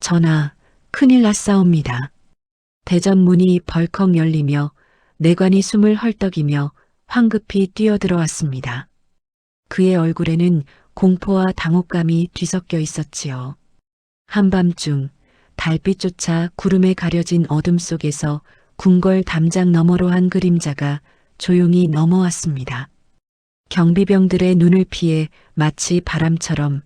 전하, 큰일 났사옵니다. 대전 문이 벌컥 열리며 내관이 숨을 헐떡이며 황급히 뛰어들어왔습니다. 그의 얼굴에는 공포와 당혹감이 뒤섞여 있었지요. 한밤중 달빛조차 구름에 가려진 어둠 속에서 궁궐 담장 너머로 한 그림자가 조용히 넘어왔습니다. 경비병들의 눈을 피해 마치 바람처럼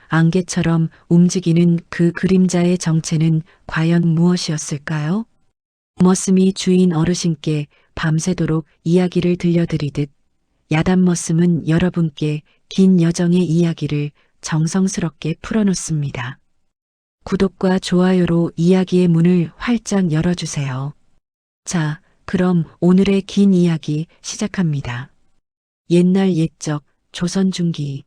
안개처럼 움직이는 그 그림자의 정체는 과연 무엇이었을까요? 머슴이 주인 어르신께 밤새도록 이야기를 들려드리듯 야단머슴은 여러분께 긴 여정의 이야기를 정성스럽게 풀어놓습니다. 구독과 좋아요로 이야기의 문을 활짝 열어주세요. 자, 그럼 오늘의 긴 이야기 시작합니다. 옛날 옛적 조선 중기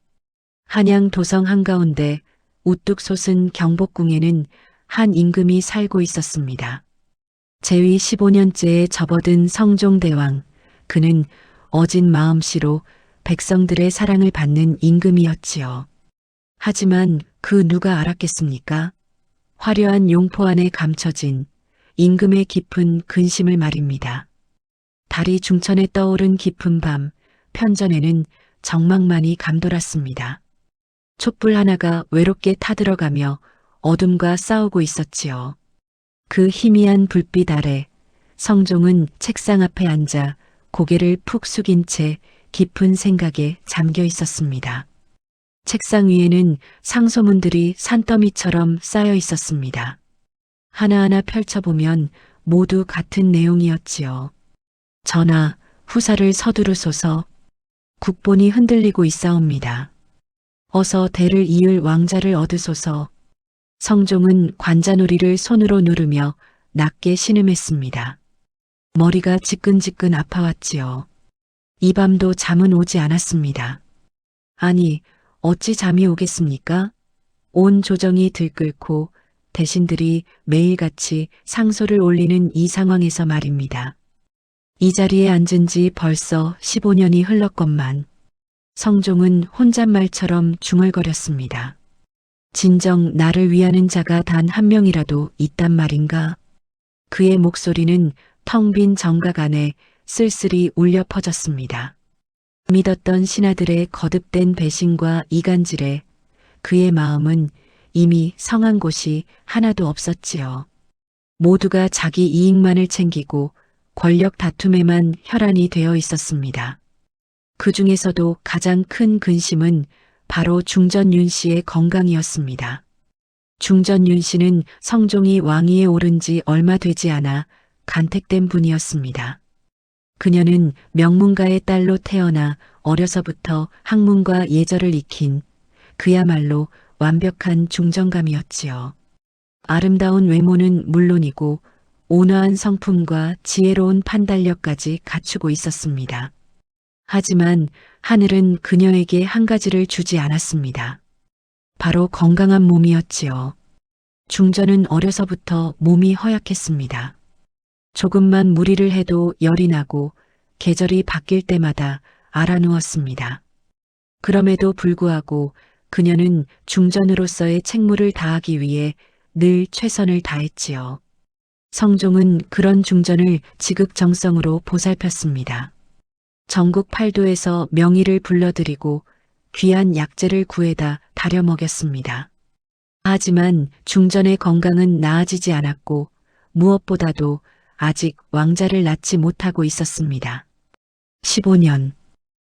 한양 도성 한가운데 우뚝 솟은 경복궁에는 한 임금이 살고 있었습니다. 재위 15년째에 접어든 성종대왕, 그는 어진 마음씨로 백성들의 사랑을 받는 임금이었지요. 하지만 그 누가 알았겠습니까? 화려한 용포 안에 감춰진 임금의 깊은 근심을 말입니다. 달이 중천에 떠오른 깊은 밤, 편전에는 정막만이 감돌았습니다. 촛불 하나가 외롭게 타들어가며 어둠과 싸우고 있었지요. 그 희미한 불빛 아래 성종은 책상 앞에 앉아 고개를 푹 숙인 채 깊은 생각에 잠겨 있었습니다. 책상 위에는 상소문들이 산더미처럼 쌓여 있었습니다. 하나하나 펼쳐보면 모두 같은 내용이었지요. 전하, 후사를 서두르소서. 국본이 흔들리고 있사옵니다. 어서 대를 이을 왕자를 얻으소서. 성종은 관자놀이를 손으로 누르며 낮게 신음했습니다. 머리가 지끈지끈 아파왔지요. 이 밤도 잠은 오지 않았습니다. 아니, 어찌 잠이 오겠습니까? 온 조정이 들끓고 대신들이 매일같이 상소를 올리는 이 상황에서 말입니다. 이 자리에 앉은 지 벌써 15년이 흘렀건만 성종은 혼잣말처럼 중얼거렸습니다. 진정 나를 위하는 자가 단 한 명이라도 있단 말인가? 그의 목소리는 텅 빈 정각 안에 쓸쓸히 울려 퍼졌습니다. 믿었던 신하들의 거듭된 배신과 이간질에 그의 마음은 이미 성한 곳이 하나도 없었지요. 모두가 자기 이익만을 챙기고 권력 다툼에만 혈안이 되어 있었습니다. 그 중에서도 가장 큰 근심은 바로 중전윤 씨의 건강이었습니다. 중전윤 씨는 성종이 왕위에 오른 지 얼마 되지 않아 간택된 분이었습니다. 그녀는 명문가의 딸로 태어나 어려서부터 학문과 예절을 익힌 그야말로 완벽한 중정감이었지요. 아름다운 외모는 물론이고 온화한 성품과 지혜로운 판단력까지 갖추고 있었습니다. 하지만 하늘은 그녀에게 한 가지를 주지 않았습니다. 바로 건강한 몸이었지요. 중전은 어려서부터 몸이 허약했습니다. 조금만 무리를 해도 열이 나고 계절이 바뀔 때마다 알아누웠습니다. 그럼에도 불구하고 그녀는 중전으로서의 책무를 다하기 위해 늘 최선을 다했지요. 성종은 그런 중전을 지극정성으로 보살폈습니다. 전국 팔도에서 명의를 불러들이고 귀한 약재를 구해다 다려 먹였습니다. 하지만 중전의 건강은 나아지지 않았고 무엇보다도 아직 왕자를 낳지 못하고 있었습니다. 15년.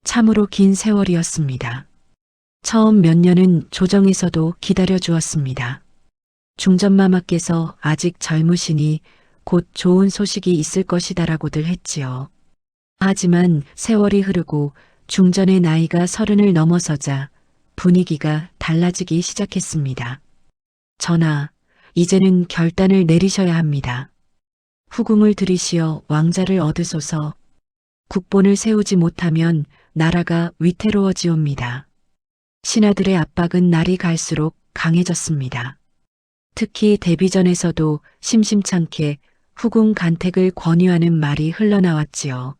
참으로 긴 세월이었습니다. 처음 몇 년은 조정에서도 기다려 주었습니다. 중전마마께서 아직 젊으시니 곧 좋은 소식이 있을 것이다라고들 했지요. 하지만 세월이 흐르고 중전의 나이가 30을 넘어서자 분위기가 달라지기 시작했습니다. 전하, 이제는 결단을 내리셔야 합니다. 후궁을 들이시어 왕자를 얻으소서. 국본을 세우지 못하면 나라가 위태로워지옵니다. 신하들의 압박은 날이 갈수록 강해졌습니다. 특히 데뷔전에서도 심심찮게 후궁 간택을 권유하는 말이 흘러나왔지요.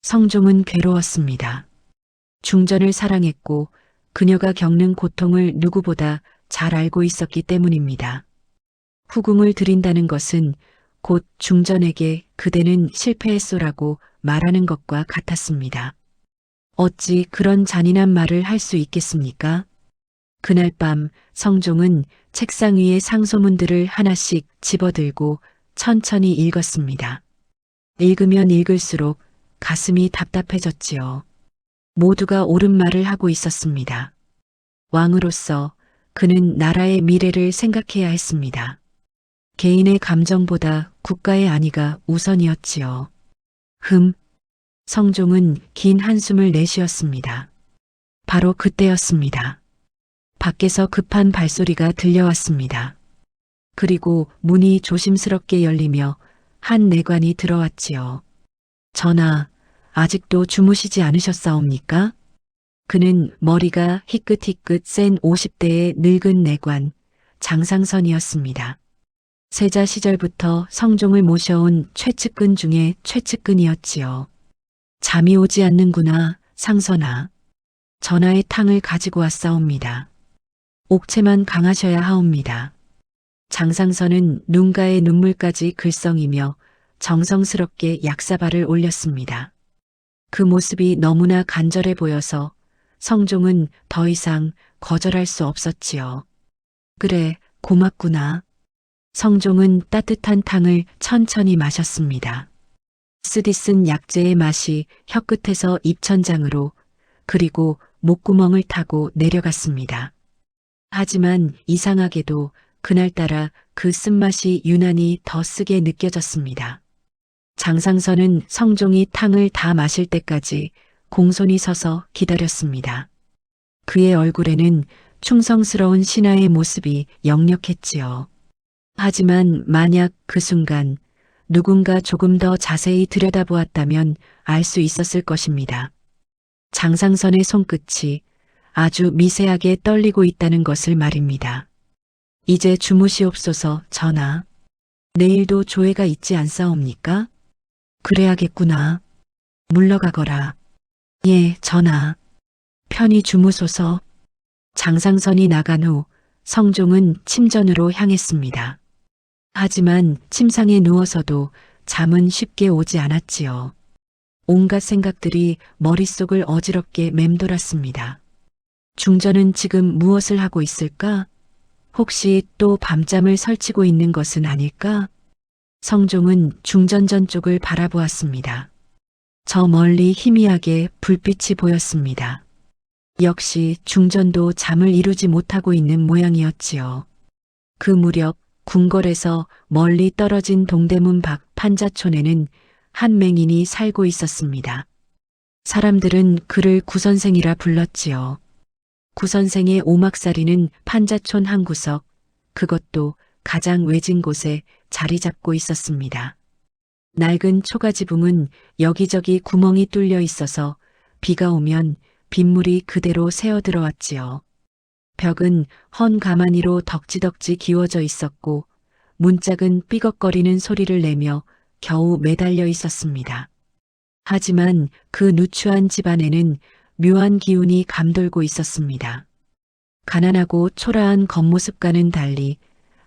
성종은 괴로웠습니다. 중전을 사랑했고 그녀가 겪는 고통을 누구보다 잘 알고 있었기 때문입니다. 후궁을 드린다는 것은 곧 중전에게 그대는 실패했소라고 말하는 것과 같았습니다. 어찌 그런 잔인한 말을 할 수 있겠습니까? 그날 밤 성종은 책상 위에 상소문들을 하나씩 집어들고 천천히 읽었습니다. 읽으면 읽을수록 가슴이 답답해졌지요. 모두가 옳은 말을 하고 있었습니다. 왕으로서 그는 나라의 미래를 생각해야 했습니다. 개인의 감정보다 국가의 안위가 우선이었지요. 성종은 긴 한숨을 내쉬었습니다. 바로 그때였습니다. 밖에서 급한 발소리가 들려왔습니다. 그리고 문이 조심스럽게 열리며 한 내관이 들어왔지요. 전하, 아직도 주무시지 않으셨사옵니까? 그는 머리가 희끗희끗 센 50대의 늙은 내관, 장상선이었습니다. 세자 시절부터 성종을 모셔온 최측근 중에 최측근이었지요. 잠이 오지 않는구나, 상선아. 전하의 탕을 가지고 왔사옵니다. 옥체만 강하셔야 하옵니다. 장상선은 눈가에 눈물까지 글썽이며 정성스럽게 약사발을 올렸습니다. 그 모습이 너무나 간절해 보여서 성종은 더 이상 거절할 수 없었지요. 그래, 고맙구나. 성종은 따뜻한 탕을 천천히 마셨습니다. 쓰디쓴 약재의 맛이 혀끝에서 입천장으로 그리고 목구멍을 타고 내려갔습니다. 하지만 이상하게도 그날따라 그 쓴맛이 유난히 더 쓰게 느껴졌습니다. 장상선은 성종이 탕을 다 마실 때까지 공손히 서서 기다렸습니다. 그의 얼굴에는 충성스러운 신하의 모습이 역력했지요. 하지만 만약 그 순간 누군가 조금 더 자세히 들여다보았다면 알 수 있었을 것입니다. 장상선의 손끝이 아주 미세하게 떨리고 있다는 것을 말입니다. 이제 주무시옵소서, 전하. 내일도 조회가 있지 않사옵니까? 그래야겠구나. 물러가거라. 예, 전하. 편히 주무소서. 장상선이 나간 후 성종은 침전으로 향했습니다. 하지만 침상에 누워서도 잠은 쉽게 오지 않았지요. 온갖 생각들이 머릿속을 어지럽게 맴돌았습니다. 중전은 지금 무엇을 하고 있을까? 혹시 또 밤잠을 설치고 있는 것은 아닐까? 성종은 중전전 쪽을 바라보았습니다. 저 멀리 희미하게 불빛이 보였습니다. 역시 중전도 잠을 이루지 못하고 있는 모양이었지요. 그 무렵 궁궐에서 멀리 떨어진 동대문 밖 판자촌에는 한 맹인이 살고 있었습니다. 사람들은 그를 구선생이라 불렀지요. 구선생의 오막살이는 판자촌 한 구석, 그것도 가장 외진 곳에 자리 잡고 있었습니다. 낡은 초가지붕은 여기저기 구멍이 뚫려 있어서 비가 오면 빗물이 그대로 새어 들어왔지요. 벽은 헌 가마니로 덕지덕지 기워져 있었고 문짝은 삐걱거리는 소리를 내며 겨우 매달려 있었습니다. 하지만 그 누추한 집안에는 묘한 기운이 감돌고 있었습니다. 가난하고 초라한 겉모습과는 달리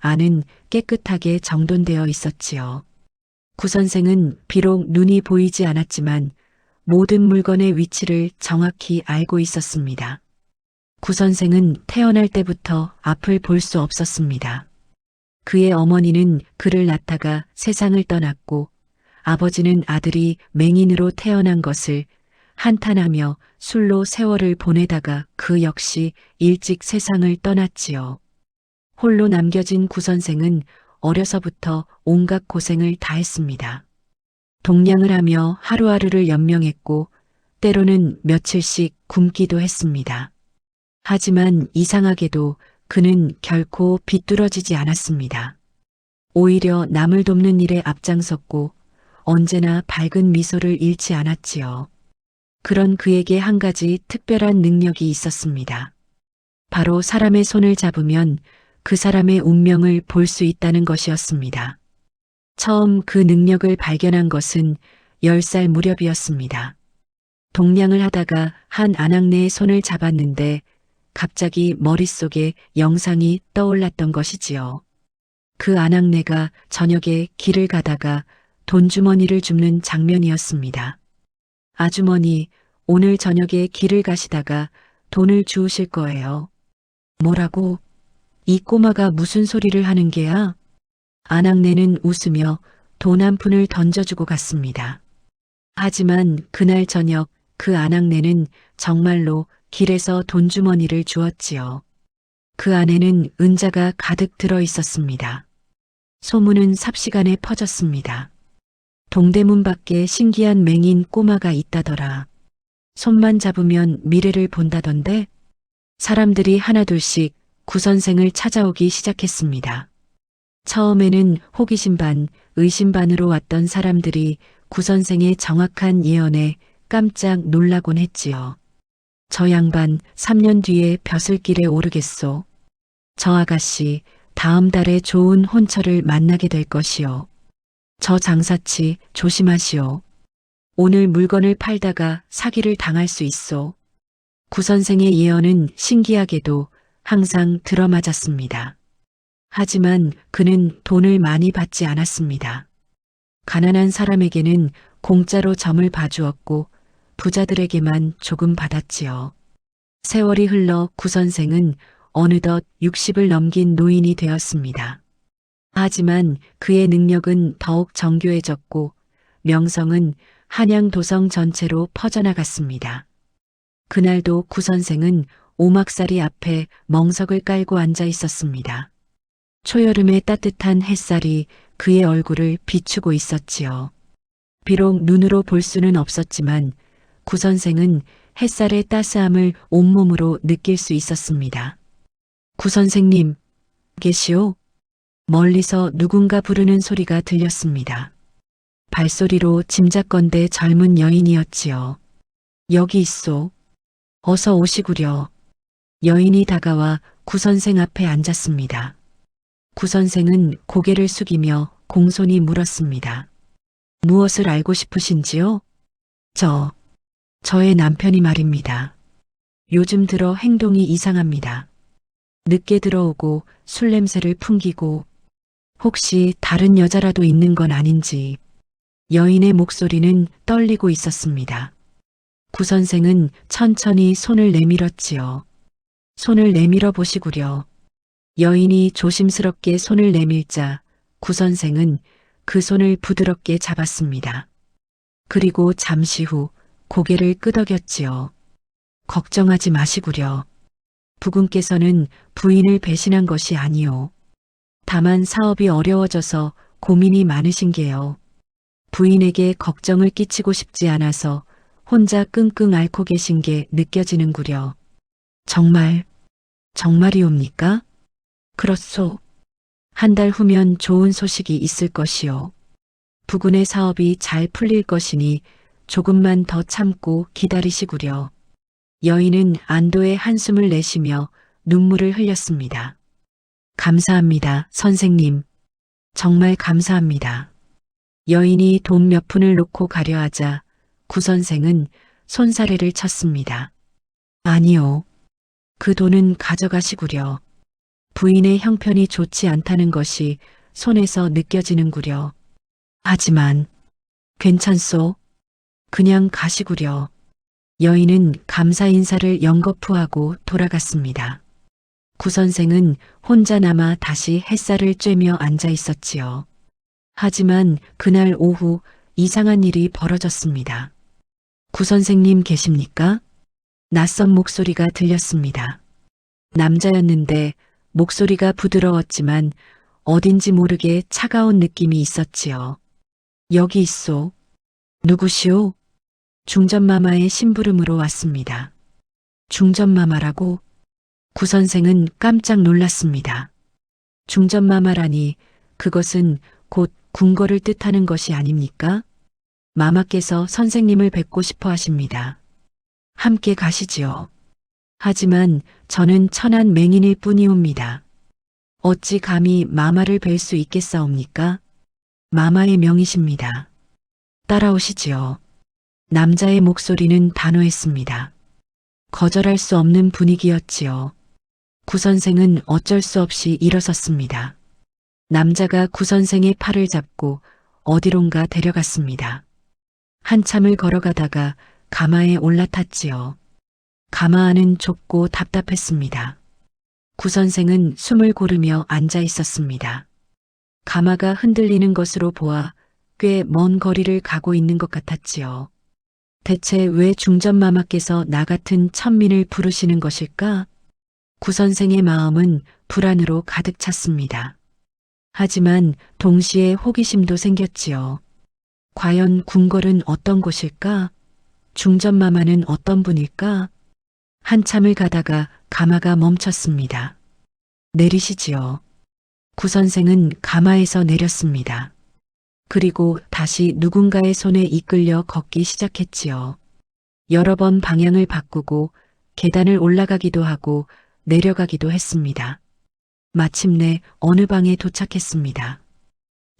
안은 깨끗하게 정돈되어 있었지요. 구선생은 비록 눈이 보이지 않았지만 모든 물건의 위치를 정확히 알고 있었습니다. 구선생은 태어날 때부터 앞을 볼 수 없었습니다. 그의 어머니는 그를 낳다가 세상을 떠났고 아버지는 아들이 맹인으로 태어난 것을 한탄하며 술로 세월을 보내다가 그 역시 일찍 세상을 떠났지요. 홀로 남겨진 구선생은 어려서부터 온갖 고생을 다했습니다. 동냥을 하며 하루하루를 연명했고 때로는 며칠씩 굶기도 했습니다. 하지만 이상하게도 그는 결코 비뚤어지지 않았습니다. 오히려 남을 돕는 일에 앞장섰고 언제나 밝은 미소를 잃지 않았지요. 그런 그에게 한 가지 특별한 능력이 있었습니다. 바로 사람의 손을 잡으면 그 사람의 운명을 볼 수 있다는 것이었습니다. 처음 그 능력을 발견한 것은 10살 무렵이었습니다. 동냥을 하다가 한 아낙네의 손을 잡았는데 갑자기 머릿속에 영상이 떠올랐던 것이지요. 그 아낙네가 저녁에 길을 가다가 돈주머니를 줍는 장면이었습니다. 아주머니, 오늘 저녁에 길을 가시다가 돈을 주우실 거예요. 뭐라고? 이 꼬마가 무슨 소리를 하는 게야? 아낙네는 웃으며 돈 한 푼을 던져주고 갔습니다. 하지만 그날 저녁 그 아낙네는 정말로 길에서 돈주머니를 주었지요. 그 안에는 은자가 가득 들어 있었습니다. 소문은 삽시간에 퍼졌습니다. 동대문 밖에 신기한 맹인 꼬마가 있다더라. 손만 잡으면 미래를 본다던데? 사람들이 하나둘씩 구선생을 찾아오기 시작했습니다. 처음에는 호기심 반, 의심 반으로 왔던 사람들이 구선생의 정확한 예언에 깜짝 놀라곤 했지요. 저 양반 3년 뒤에 벼슬길에 오르겠소. 저 아가씨 다음 달에 좋은 혼처를 만나게 될 것이요. 저 장사치 조심하시오. 오늘 물건을 팔다가 사기를 당할 수 있소. 구선생의 예언은 신기하게도 항상 들어맞았습니다. 하지만 그는 돈을 많이 받지 않았습니다. 가난한 사람에게는 공짜로 점을 봐주었고 부자들에게만 조금 받았지요. 세월이 흘러 구선생은 어느덧 60을 넘긴 노인이 되었습니다. 하지만 그의 능력은 더욱 정교해졌고 명성은 한양도성 전체로 퍼져나갔습니다. 그날도 구선생은 오막살이 앞에 멍석을 깔고 앉아 있었습니다. 초여름의 따뜻한 햇살이 그의 얼굴을 비추고 있었지요. 비록 눈으로 볼 수는 없었지만 구선생은 햇살의 따스함을 온몸으로 느낄 수 있었습니다. 구선생님, 계시오? 멀리서 누군가 부르는 소리가 들렸습니다. 발소리로 짐작건대 젊은 여인이었지요. 여기 있소. 어서 오시구려. 여인이 다가와 구선생 앞에 앉았습니다. 구선생은 고개를 숙이며 공손히 물었습니다. 무엇을 알고 싶으신지요? 저의 남편이 말입니다. 요즘 들어 행동이 이상합니다. 늦게 들어오고 술 냄새를 풍기고 혹시 다른 여자라도 있는 건 아닌지. 여인의 목소리는 떨리고 있었습니다. 구선생은 천천히 손을 내밀었지요. 손을 내밀어 보시구려. 여인이 조심스럽게 손을 내밀자 구선생은 그 손을 부드럽게 잡았습니다. 그리고 잠시 후 고개를 끄덕였지요. 걱정하지 마시구려. 부군께서는 부인을 배신한 것이 아니오. 다만 사업이 어려워져서 고민이 많으신 게요. 부인에게 걱정을 끼치고 싶지 않아서 혼자 끙끙 앓고 계신 게 느껴지는구려. 정말이옵니까? 그렇소. 한 달 후면 좋은 소식이 있을 것이요. 부군의 사업이 잘 풀릴 것이니 조금만 더 참고 기다리시구려. 여인은 안도의 한숨을 내쉬며 눈물을 흘렸습니다. 감사합니다, 선생님. 정말 감사합니다. 여인이 돈 몇 푼을 놓고 가려 하자 구선생은 손사래를 쳤습니다. 아니요. 그 돈은 가져가시구려. 부인의 형편이 좋지 않다는 것이 손에서 느껴지는구려. 하지만 괜찮소? 그냥 가시구려. 여인은 감사 인사를 연거푸하고 돌아갔습니다. 구선생은 혼자 남아 다시 햇살을 쬐며 앉아 있었지요. 하지만 그날 오후 이상한 일이 벌어졌습니다. 구선생님 계십니까? 낯선 목소리가 들렸습니다. 남자였는데 목소리가 부드러웠지만 어딘지 모르게 차가운 느낌이 있었지요. 여기 있소. 누구시오? 중전마마의 심부름으로 왔습니다. 중전마마라고? 구선생은 깜짝 놀랐습니다. 중전마마라니 그것은 곧 궁궐을 뜻하는 것이 아닙니까? 마마께서 선생님을 뵙고 싶어 하십니다. 함께 가시지요. 하지만 저는 천한 맹인일 뿐이옵니다. 어찌 감히 마마를 뵐 수 있겠사옵니까? 마마의 명이십니다. 따라오시지요. 남자의 목소리는 단호했습니다. 거절할 수 없는 분위기였지요. 구선생은 어쩔 수 없이 일어섰습니다. 남자가 구 선생의 팔을 잡고 어디론가 데려갔습니다. 한참을 걸어가다가 가마에 올라탔지요. 가마 안은 좁고 답답했습니다. 구 선생은 숨을 고르며 앉아 있었습니다. 가마가 흔들리는 것으로 보아 꽤 먼 거리를 가고 있는 것 같았지요. 대체 왜 중전마마께서 나 같은 천민을 부르시는 것일까? 구 선생의 마음은 불안으로 가득 찼습니다. 하지만 동시에 호기심도 생겼지요. 과연 궁궐은 어떤 곳일까? 중전마마는 어떤 분일까? 한참을 가다가 가마가 멈췄습니다. 내리시지요. 구 선생은 가마에서 내렸습니다. 그리고 다시 누군가의 손에 이끌려 걷기 시작했지요. 여러 번 방향을 바꾸고 계단을 올라가기도 하고 내려가기도 했습니다. 마침내 어느 방에 도착했습니다.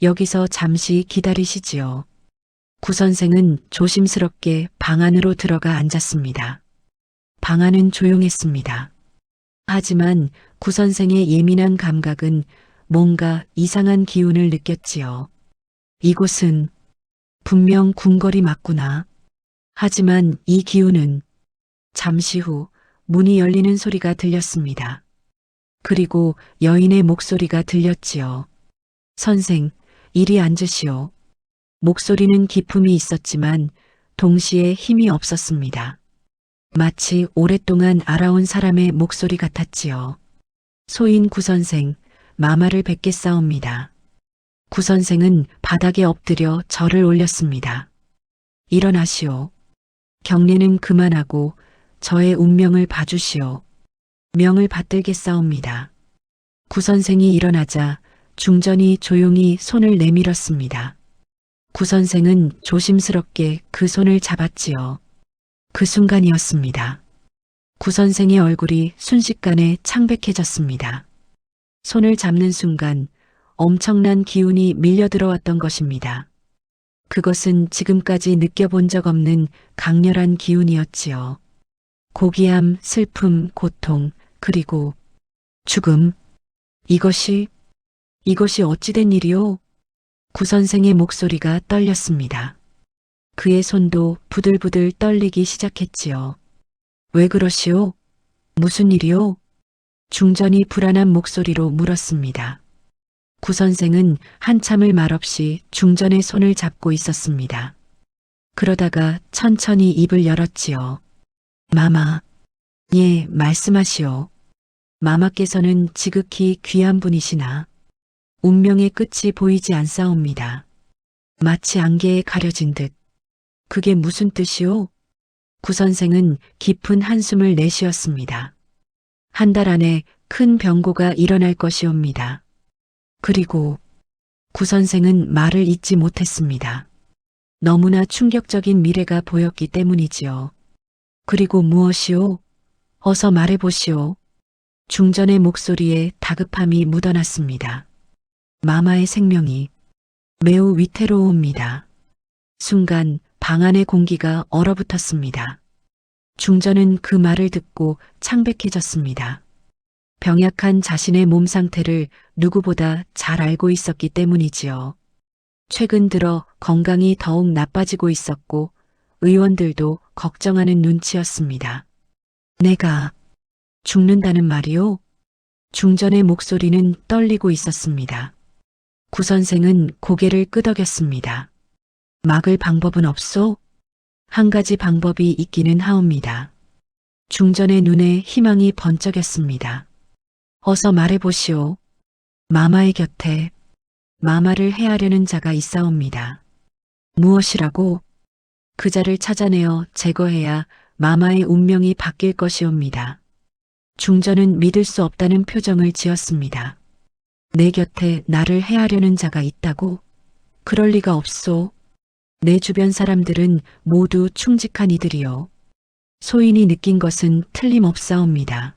여기서 잠시 기다리시지요. 구 선생은 조심스럽게 방 안으로 들어가 앉았습니다. 방 안은 조용했습니다. 하지만 구 선생의 예민한 감각은 뭔가 이상한 기운을 느꼈지요. 이곳은 분명 궁궐이 맞구나. 하지만 이 기운은 잠시 후 문이 열리는 소리가 들렸습니다. 그리고 여인의 목소리가 들렸지요. 선생, 이리 앉으시오. 목소리는 기품이 있었지만 동시에 힘이 없었습니다. 마치 오랫동안 알아온 사람의 목소리 같았지요. 소인 구 선생, 마마를 뵙겠사옵니다. 구 선생은 바닥에 엎드려 절을 올렸습니다. 일어나시오. 경례는 그만하고 저의 운명을 봐주시오. 명을 받들겠사옵니다. 구 선생이 일어나자 중전이 조용히 손을 내밀었습니다. 구 선생은 조심스럽게 그 손을 잡았지요. 그 순간이었습니다. 구 선생의 얼굴이 순식간에 창백해졌습니다. 손을 잡는 순간 엄청난 기운이 밀려들어왔던 것입니다. 그것은 지금까지 느껴본 적 없는 강렬한 기운이었지요. 고귀함, 슬픔, 고통, 그리고 죽음. 이것이 어찌된 일이오? 구 선생의 목소리가 떨렸습니다. 그의 손도 부들부들 떨리기 시작했지요. 왜 그러시오? 무슨 일이오? 중전이 불안한 목소리로 물었습니다. 구 선생은 한참을 말없이 중전의 손을 잡고 있었습니다. 그러다가 천천히 입을 열었지요. 마마. 예, 말씀하시오. 마마께서는 지극히 귀한 분이시나 운명의 끝이 보이지 않사옵니다. 마치 안개에 가려진 듯. 그게 무슨 뜻이오? 구 선생은 깊은 한숨을 내쉬었습니다. 한 달 안에 큰 병고가 일어날 것이옵니다. 그리고 구 선생은 말을 잇지 못했습니다. 너무나 충격적인 미래가 보였기 때문이지요. 그리고 무엇이오? 어서 말해보시오. 중전의 목소리에 다급함이 묻어났습니다. 마마의 생명이 매우 위태로웁니다. 순간 방 안의 공기가 얼어붙었습니다. 중전은 그 말을 듣고 창백해졌습니다. 병약한 자신의 몸 상태를 누구보다 잘 알고 있었기 때문이지요. 최근 들어 건강이 더욱 나빠지고 있었고 의원들도 걱정하는 눈치였습니다. 내가 죽는다는 말이오? 중전의 목소리는 떨리고 있었습니다. 구 선생은 고개를 끄덕였습니다. 막을 방법은 없소? 한 가지 방법이 있기는 하옵니다. 중전의 눈에 희망이 번쩍였습니다. 어서 말해보시오. 마마의 곁에 마마를 해하려는 자가 있사옵니다. 무엇이라고? 그 자를 찾아내어 제거해야 마마의 운명이 바뀔 것이옵니다. 중전은 믿을 수 없다는 표정을 지었습니다. 내 곁에 나를 해하려는 자가 있다고? 그럴 리가 없소. 내 주변 사람들은 모두 충직한 이들이요. 소인이 느낀 것은 틀림없사옵니다.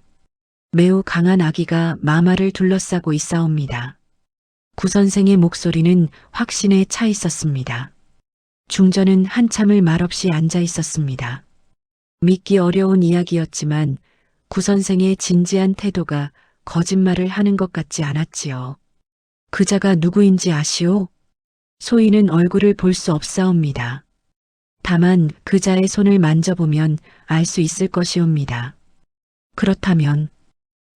매우 강한 악의가 마마를 둘러싸고 있사옵니다. 구 선생의 목소리는 확신에 차 있었습니다. 중전은 한참을 말없이 앉아 있었습니다. 믿기 어려운 이야기였지만 구 선생의 진지한 태도가 거짓말을 하는 것 같지 않았지요. 그자가 누구인지 아시오? 소인은 얼굴을 볼 수 없사옵니다. 다만 그자의 손을 만져보면 알 수 있을 것이옵니다. 그렇다면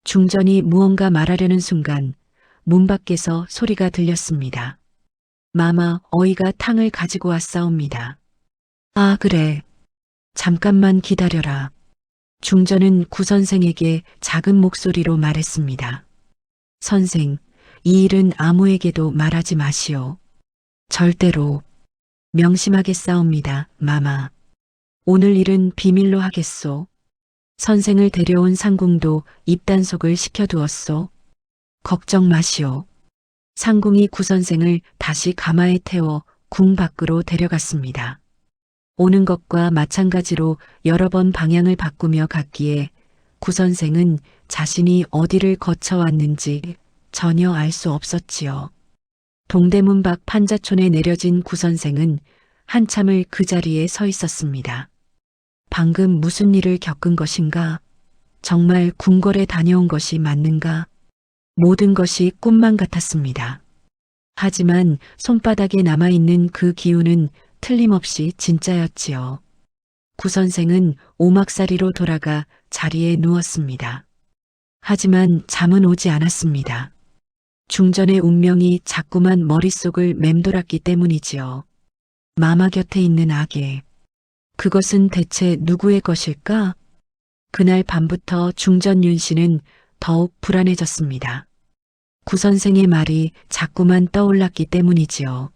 중전이 무언가 말하려는 순간 문 밖에서 소리가 들렸습니다. 마마, 어이가 탕을 가지고 왔사옵니다. 아, 그래. 잠깐만 기다려라. 중전은 구선생에게 작은 목소리로 말했습니다. 선생, 이 일은 아무에게도 말하지 마시오. 절대로. 명심하겠사옵니다, 마마. 오늘 일은 비밀로 하겠소. 선생을 데려온 상궁도 입단속을 시켜두었소. 걱정 마시오. 상궁이 구선생을 다시 가마에 태워 궁 밖으로 데려갔습니다. 오는 것과 마찬가지로 여러 번 방향을 바꾸며 갔기에 구선생은 자신이 어디를 거쳐왔는지 전혀 알 수 없었지요. 동대문 밖 판자촌에 내려진 구선생은 한참을 그 자리에 서 있었습니다. 방금 무슨 일을 겪은 것인가? 정말 궁궐에 다녀온 것이 맞는가? 모든 것이 꿈만 같았습니다. 하지만 손바닥에 남아있는 그 기운은 틀림없이 진짜였지요. 구선생은 오막살이로 돌아가 자리에 누웠습니다. 하지만 잠은 오지 않았습니다. 중전의 운명이 자꾸만 머릿속을 맴돌았기 때문이지요. 마마 곁에 있는 아기. 그것은 대체 누구의 것일까? 그날 밤부터 중전 윤씨는 더욱 불안해졌습니다. 구선생의 말이 자꾸만 떠올랐기 때문이지요.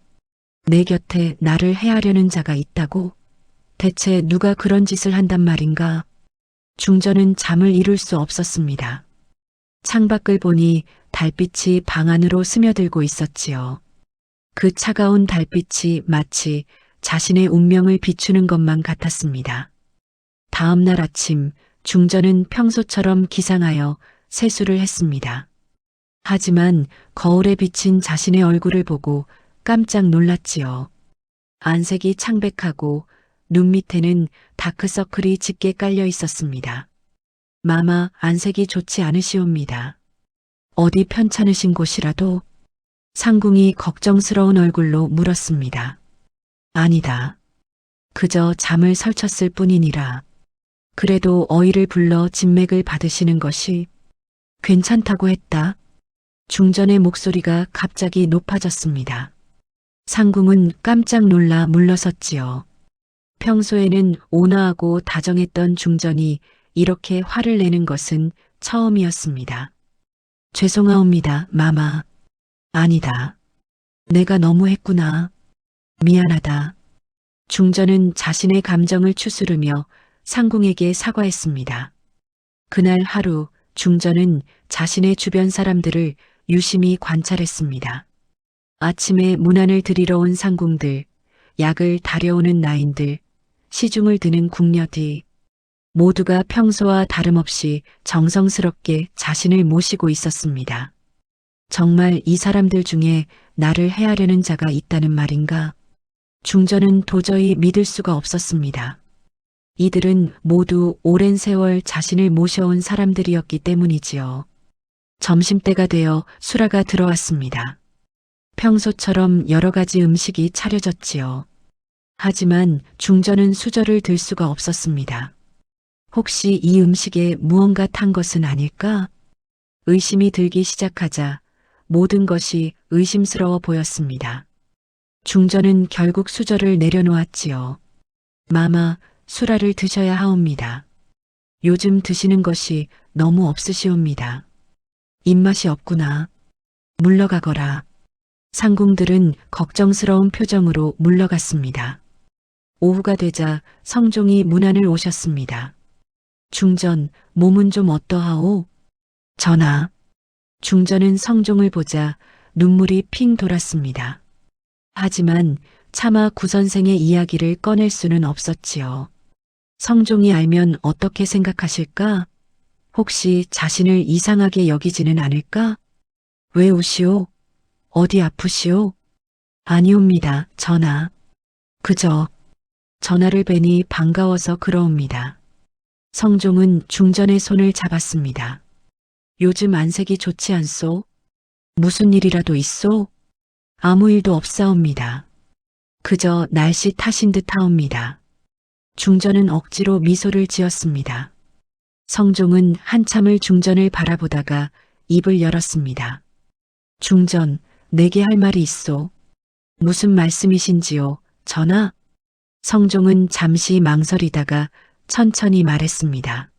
내 곁에 나를 해하려는 자가 있다고? 대체 누가 그런 짓을 한단 말인가? 중전은 잠을 이룰 수 없었습니다. 창밖을 보니 달빛이 방 안으로 스며들고 있었지요. 그 차가운 달빛이 마치 자신의 운명을 비추는 것만 같았습니다. 다음 날 아침 중전은 평소처럼 기상하여 세수를 했습니다. 하지만 거울에 비친 자신의 얼굴을 보고 깜짝 놀랐지요. 안색이 창백하고 눈 밑에는 다크서클이 짙게 깔려 있었습니다. 마마, 안색이 좋지 않으시옵니다. 어디 편찮으신 곳이라도? 상궁이 걱정스러운 얼굴로 물었습니다. 아니다. 그저 잠을 설쳤을 뿐이니라. 그래도 어이를 불러 진맥을 받으시는 것이 괜찮다고 했다. 중전의 목소리가 갑자기 높아졌습니다. 상궁은 깜짝 놀라 물러섰지요. 평소에는 온화하고 다정했던 중전이 이렇게 화를 내는 것은 처음이었습니다. 죄송하옵니다, 마마. 아니다. 내가 너무했구나. 미안하다. 중전은 자신의 감정을 추스르며 상궁에게 사과했습니다. 그날 하루 중전은 자신의 주변 사람들을 유심히 관찰했습니다. 아침에 문안을 드리러 온 상궁들, 약을 다려오는 나인들, 시중을 드는 궁녀들, 모두가 평소와 다름없이 정성스럽게 자신을 모시고 있었습니다. 정말 이 사람들 중에 나를 해하려는 자가 있다는 말인가? 중전은 도저히 믿을 수가 없었습니다. 이들은 모두 오랜 세월 자신을 모셔온 사람들이었기 때문이지요. 점심때가 되어 수라가 들어왔습니다. 평소처럼 여러 가지 음식이 차려졌지요. 하지만 중전은 수저를 들 수가 없었습니다. 혹시 이 음식에 무언가 탄 것은 아닐까? 의심이 들기 시작하자 모든 것이 의심스러워 보였습니다. 중전은 결국 수저를 내려놓았지요. 마마, 수라를 드셔야 하옵니다. 요즘 드시는 것이 너무 없으시옵니다. 입맛이 없구나. 물러가거라. 상궁들은 걱정스러운 표정으로 물러갔습니다. 오후가 되자 성종이 문안을 오셨습니다. 중전, 몸은 좀 어떠하오? 전하. 중전은 성종을 보자 눈물이 핑 돌았습니다. 하지만 차마 구선생의 이야기를 꺼낼 수는 없었지요. 성종이 알면 어떻게 생각하실까? 혹시 자신을 이상하게 여기지는 않을까? 왜 우시오? 어디 아프시오? 아니옵니다, 전하. 그저 전하를 뵈니 반가워서 그러옵니다. 성종은 중전의 손을 잡았습니다. 요즘 안색이 좋지 않소? 무슨 일이라도 있소? 아무 일도 없사옵니다. 그저 날씨 탓인 듯 하옵니다. 중전은 억지로 미소를 지었습니다. 성종은 한참을 중전을 바라보다가 입을 열었습니다. 중전, 내게 할 말이 있소. 무슨 말씀이신지요, 전하? 성종은 잠시 망설이다가 천천히 말했습니다.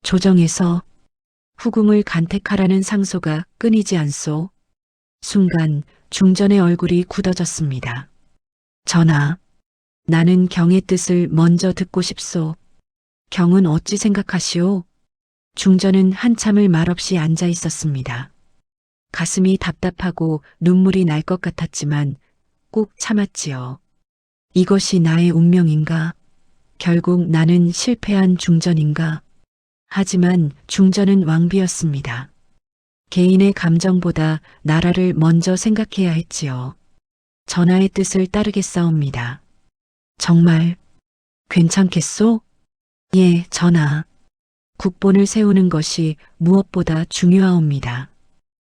조정에서 후궁을 간택하라는 상소가 끊이지 않소. 순간 중전의 얼굴이 굳어졌습니다. 전하, 나는 경의 뜻을 먼저 듣고 싶소. 경은 어찌 생각하시오? 중전은 한참을 말없이 앉아 있었습니다. 가슴이 답답하고 눈물이 날 것 같았지만 꾹 참았지요. 이것이 나의 운명인가? 결국 나는 실패한 중전인가? 하지만 중전은 왕비였습니다. 개인의 감정보다 나라를 먼저 생각해야 했지요. 전하의 뜻을 따르겠사옵니다. 정말 괜찮겠소? 예, 전하. 국본을 세우는 것이 무엇보다 중요하옵니다.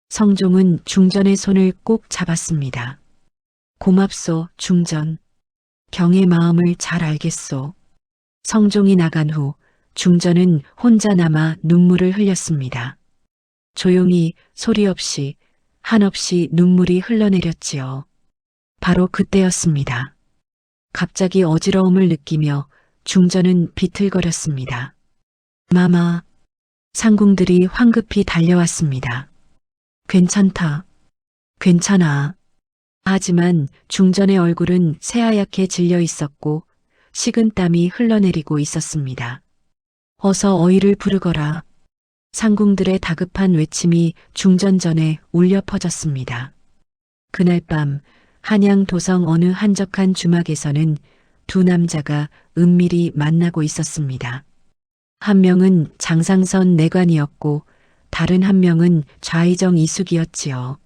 성종은 중전의 손을 꼭 잡았습니다. 고맙소, 중전. 경의 마음을 잘 알겠소. 성종이 나간 후 중전은 혼자 남아 눈물을 흘렸습니다. 조용히 소리 없이 한없이 눈물이 흘러내렸지요. 바로 그때였습니다. 갑자기 어지러움을 느끼며 중전은 비틀거렸습니다. 마마, 상궁들이 황급히 달려왔습니다. 괜찮다. 괜찮아. 하지만 중전의 얼굴은 새하얗게 질려 있었고 식은땀이 흘러내리고 있었습니다. 어서 어이를 부르거라. 상궁들의 다급한 외침이 중전전에 울려 퍼졌습니다. 그날 밤 한양 도성 어느 한적한 주막에서는 두 남자가 은밀히 만나고 있었습니다. 한 명은 장상선 내관이었고 다른 한 명은 좌의정 이숙이었지요.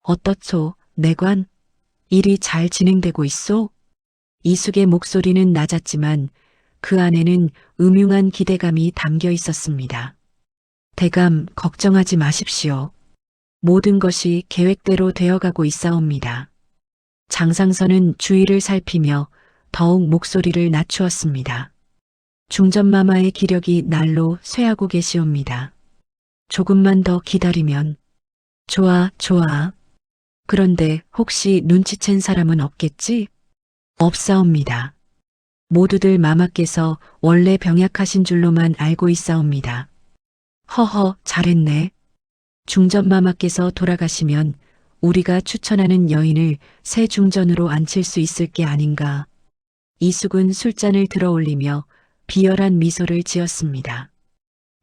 어떻소, 내관? 일이 잘 진행되고 있소? 이숙의 목소리는 낮았지만 그 안에는 음흉한 기대감이 담겨 있었습니다. 대감, 걱정하지 마십시오. 모든 것이 계획대로 되어가고 있사옵니다. 장상선은 주위를 살피며 더욱 목소리를 낮추었습니다. 중전마마의 기력이 날로 쇠하고 계시옵니다. 조금만 더 기다리면. 좋아, 좋아. 그런데 혹시 눈치챈 사람은 없겠지? 없사옵니다. 모두들 마마께서 원래 병약하신 줄로만 알고 있사옵니다. 허허, 잘했네. 중전마마께서 돌아가시면 우리가 추천하는 여인을 새 중전으로 앉힐 수 있을 게 아닌가. 이숙은 술잔을 들어 올리며 비열한 미소를 지었습니다.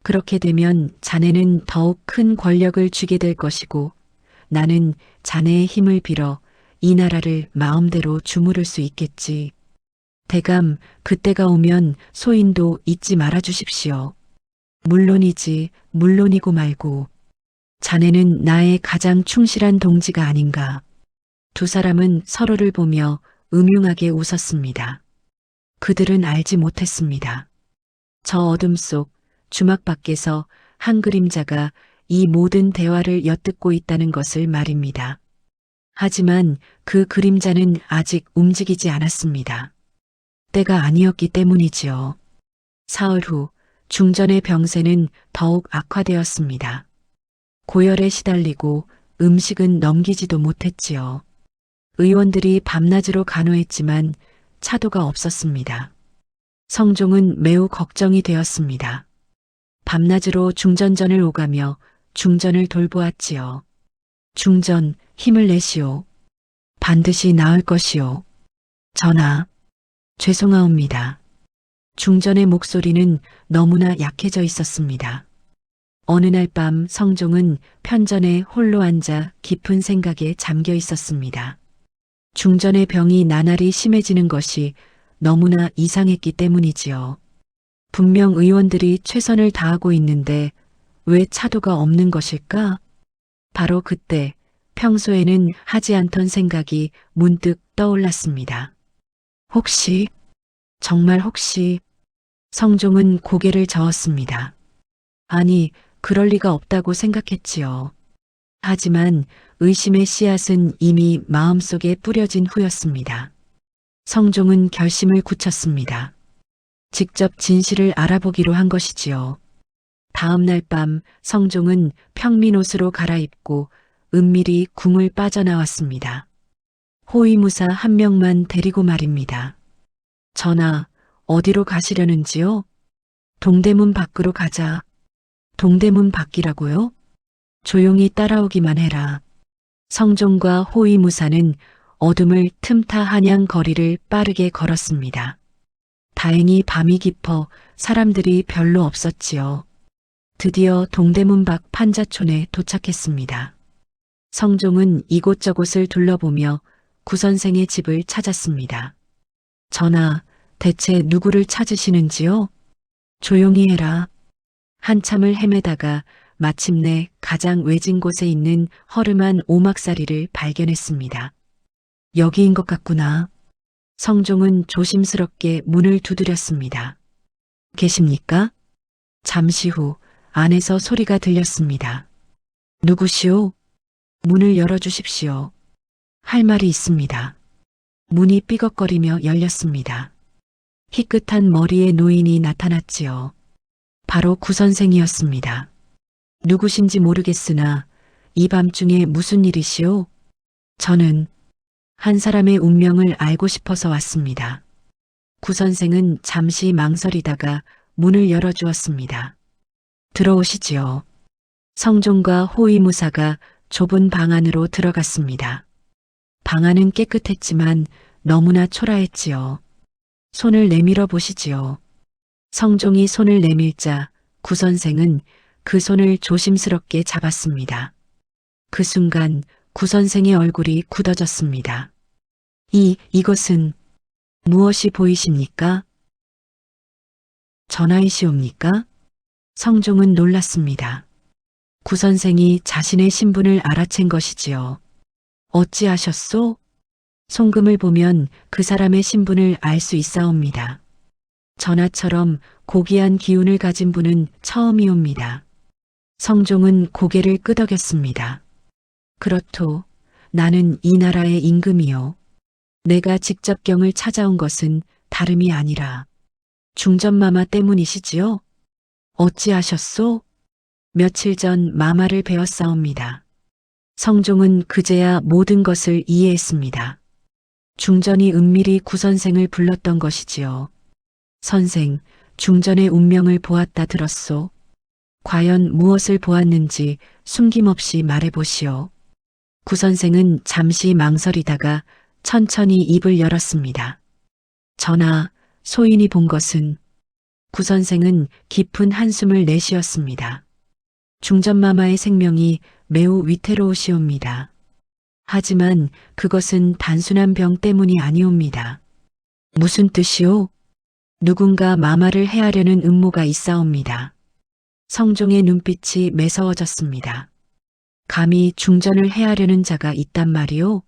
그렇게 되면 자네는 더욱 큰 권력을 쥐게 될 것이고 나는 자네의 힘을 빌어 이 나라를 마음대로 주무를 수 있겠지. 대감, 그때가 오면 소인도 잊지 말아 주십시오. 물론이지, 물론이고 말고. 자네는 나의 가장 충실한 동지가 아닌가. 두 사람은 서로를 보며 음흉하게 웃었습니다. 그들은 알지 못했습니다. 저 어둠 속 주막 밖에서 한 그림자가 이 모든 대화를 엿듣고 있다는 것을 말입니다. 하지만 그 그림자는 아직 움직이지 않았습니다. 때가 아니었기 때문이지요. 사흘 후 중전의 병세는 더욱 악화되었습니다. 고열에 시달리고 음식은 넘기지도 못했지요. 의원들이 밤낮으로 간호했지만 차도가 없었습니다. 성종은 매우 걱정이 되었습니다. 밤낮으로 중전전을 오가며 중전을 돌보았지요. 중전, 힘을 내시오. 반드시 나을 것이오. 전하, 죄송하옵니다. 중전의 목소리는 너무나 약해져 있었습니다. 어느 날 밤 성종은 편전에 홀로 앉아 깊은 생각에 잠겨 있었습니다. 중전의 병이 나날이 심해지는 것이 너무나 이상했기 때문이지요. 분명 의원들이 최선을 다하고 있는데 왜 차도가 없는 것일까? 바로 그때 평소에는 하지 않던 생각이 문득 떠올랐습니다. 혹시, 정말 혹시, 성종은 고개를 저었습니다. 아니, 그럴 리가 없다고 생각했지요. 하지만 의심의 씨앗은 이미 마음속에 뿌려진 후였습니다. 성종은 결심을 굳혔습니다. 직접 진실을 알아보기로 한 것이지요. 다음 날 밤 성종은 평민옷으로 갈아입고 은밀히 궁을 빠져나왔습니다. 호위무사 한 명만 데리고 말입니다. 전하, 어디로 가시려는지요? 동대문 밖으로 가자. 동대문 밖이라고요? 조용히 따라오기만 해라. 성종과 호위무사는 어둠을 틈타 한양 거리를 빠르게 걸었습니다. 다행히 밤이 깊어 사람들이 별로 없었지요. 드디어 동대문 밖 판자촌에 도착했습니다. 성종은 이곳저곳을 둘러보며 구선생의 집을 찾았습니다. 전하, 대체 누구를 찾으시는지요? 조용히 해라. 한참을 헤매다가 마침내 가장 외진 곳에 있는 허름한 오막살이를 발견했습니다. 여기인 것 같구나. 성종은 조심스럽게 문을 두드렸습니다. 계십니까? 잠시 후 안에서 소리가 들렸습니다. 누구시오? 문을 열어주십시오. 할 말이 있습니다. 문이 삐걱거리며 열렸습니다. 희끗한 머리의 노인이 나타났지요. 바로 구선생이었습니다. 누구신지 모르겠으나 이 밤중에 무슨 일이시오? 저는 한 사람의 운명을 알고 싶어서 왔습니다. 구선생은 잠시 망설이다가 문을 열어주었습니다. 들어오시지요. 성종과 호위무사가 좁은 방 안으로 들어갔습니다. 방 안은 깨끗했지만 너무나 초라했지요. 손을 내밀어 보시지요. 성종이 손을 내밀자 구선생은 그 손을 조심스럽게 잡았습니다. 그 순간 구선생의 얼굴이 굳어졌습니다. 이것은 무엇이 보이십니까? 전하이시옵니까? 성종은 놀랐습니다. 구선생이 자신의 신분을 알아챈 것이지요. 어찌하셨소? 송금을 보면 그 사람의 신분을 알 수 있사옵니다. 전하처럼 고귀한 기운을 가진 분은 처음이옵니다. 성종은 고개를 끄덕였습니다. 그렇소. 나는 이 나라의 임금이요. 내가 직접 경을 찾아온 것은 다름이 아니라 중전마마 때문이시지요? 어찌하셨소? 며칠 전 마마를 배웠사옵니다. 성종은 그제야 모든 것을 이해했습니다. 중전이 은밀히 구선생을 불렀던 것이지요. 선생, 중전의 운명을 보았다 들었소. 과연 무엇을 보았는지 숨김없이 말해보시오. 구선생은 잠시 망설이다가 천천히 입을 열었습니다. 전하, 소인이 본 것은 구선생은 깊은 한숨을 내쉬었습니다. 중전마마의 생명이 매우 위태로우시옵니다. 하지만 그것은 단순한 병 때문이 아니옵니다. 무슨 뜻이오? 누군가 마마를 해하려는 음모가 있사옵니다. 성종의 눈빛이 매서워졌습니다. 감히 중전을 해하려는 자가 있단 말이오?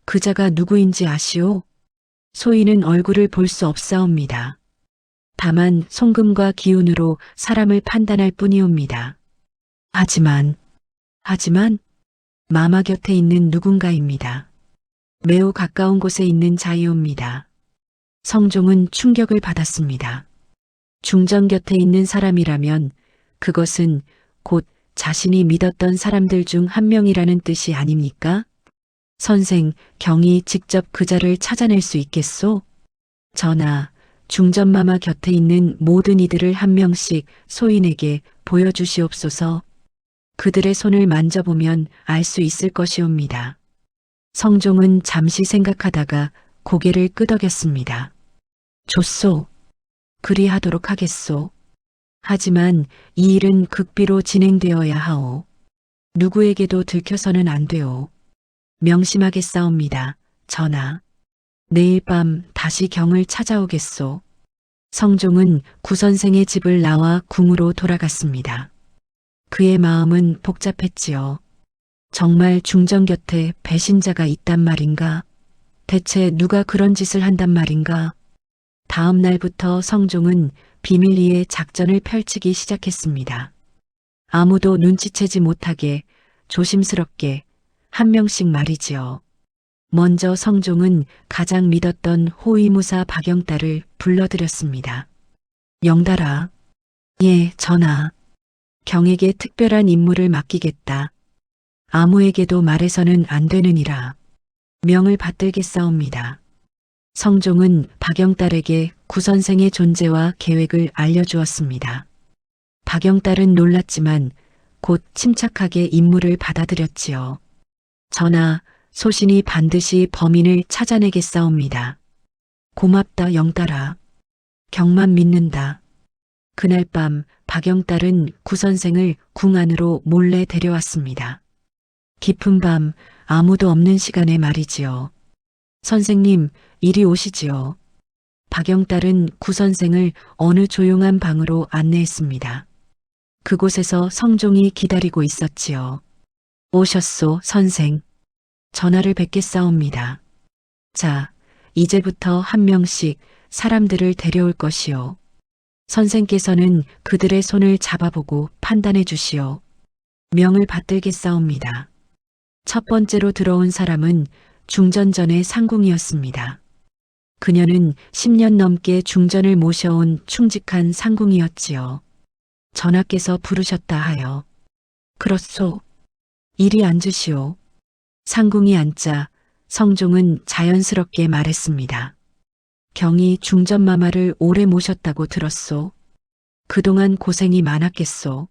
그 자가 누구인지 아시오? 소인은 얼굴을 볼 수 없사옵니다. 다만 송금과 기운으로 사람을 판단할 뿐이옵니다. 하지만 마마 곁에 있는 누군가입니다. 매우 가까운 곳에 있는 자이옵니다. 성종은 충격을 받았습니다. 중전 곁에 있는 사람이라면 그것은 곧 자신이 믿었던 사람들 중 한 명이라는 뜻이 아닙니까? 선생, 경이 직접 그 자를 찾아낼 수 있겠소? 전하, 중전마마 곁에 있는 모든 이들을 한 명씩 소인에게 보여주시옵소서. 그들의 손을 만져보면 알 수 있을 것이옵니다. 성종은 잠시 생각하다가 고개를 끄덕였습니다. 좋소. 그리하도록 하겠소. 하지만 이 일은 극비로 진행되어야 하오. 누구에게도 들켜서는 안 되오. 명심하겠사옵니다. 전하. 내일 밤 다시 경을 찾아오겠소. 성종은 구선생의 집을 나와 궁으로 돌아갔습니다. 그의 마음은 복잡했지요. 정말 중전 곁에 배신자가 있단 말인가? 대체 누가 그런 짓을 한단 말인가? 다음 날부터 성종은 비밀리에 작전을 펼치기 시작했습니다. 아무도 눈치채지 못하게 조심스럽게 한 명씩 말이지요. 먼저 성종은 가장 믿었던 호위무사 박영달을 불러들였습니다. 영달아. 예, 전하. 경에게 특별한 임무를 맡기겠다. 아무에게도 말해서는 안 되느니라. 명을 받들겠사옵니다. 성종은 박영달에게 구선생의 존재와 계획을 알려주었습니다. 박영달은 놀랐지만 곧 침착하게 임무를 받아들였지요. 전하, 소신이 반드시 범인을 찾아내겠사옵니다. 고맙다 영달아. 경만 믿는다. 그날 밤 박영달은 구선생을 궁 안으로 몰래 데려왔습니다. 깊은 밤 아무도 없는 시간에 말이지요. 선생님, 이리 오시지요. 박영달은 구선생을 어느 조용한 방으로 안내했습니다. 그곳에서 성종이 기다리고 있었지요. 오셨소, 선생. 전하를 뵙겠사옵니다. 자, 이제부터 한 명씩 사람들을 데려올 것이요. 선생께서는 그들의 손을 잡아보고 판단해 주시오. 명을 받들겠사옵니다. 첫 번째로 들어온 사람은 중전전의 상궁이었습니다. 그녀는 10년 넘게 중전을 모셔온 충직한 상궁이었지요. 전하께서 부르셨다 하여. 그렇소. 이리 앉으시오. 상궁이 앉자 성종은 자연스럽게 말했습니다. 경이 중전마마를 오래 모셨다고 들었소. 그동안 고생이 많았겠소.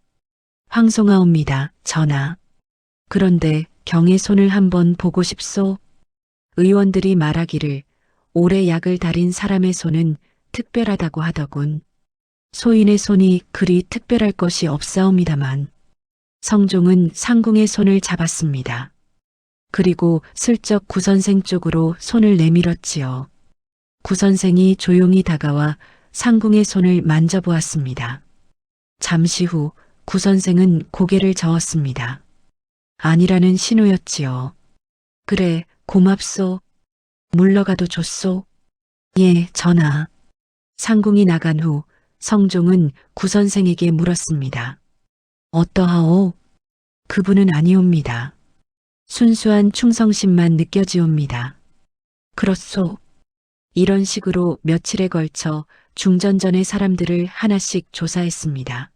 황송하옵니다, 전하. 그런데 경의 손을 한번 보고 싶소. 의원들이 말하기를 오래 약을 달인 사람의 손은 특별하다고 하더군. 소인의 손이 그리 특별할 것이 없사옵니다만. 성종은 상궁의 손을 잡았습니다. 그리고 슬쩍 구선생 쪽으로 손을 내밀었지요. 구선생이 조용히 다가와 상궁의 손을 만져보았습니다. 잠시 후 구선생은 고개를 저었습니다. 아니라는 신호였지요. 그래, 고맙소. 물러가도 좋소. 예, 전하. 상궁이 나간 후 성종은 구선생에게 물었습니다. 어떠하오? 그분은 아니옵니다. 순수한 충성심만 느껴지옵니다. 그렇소. 이런 식으로 며칠에 걸쳐 중전전의 사람들을 하나씩 조사했습니다.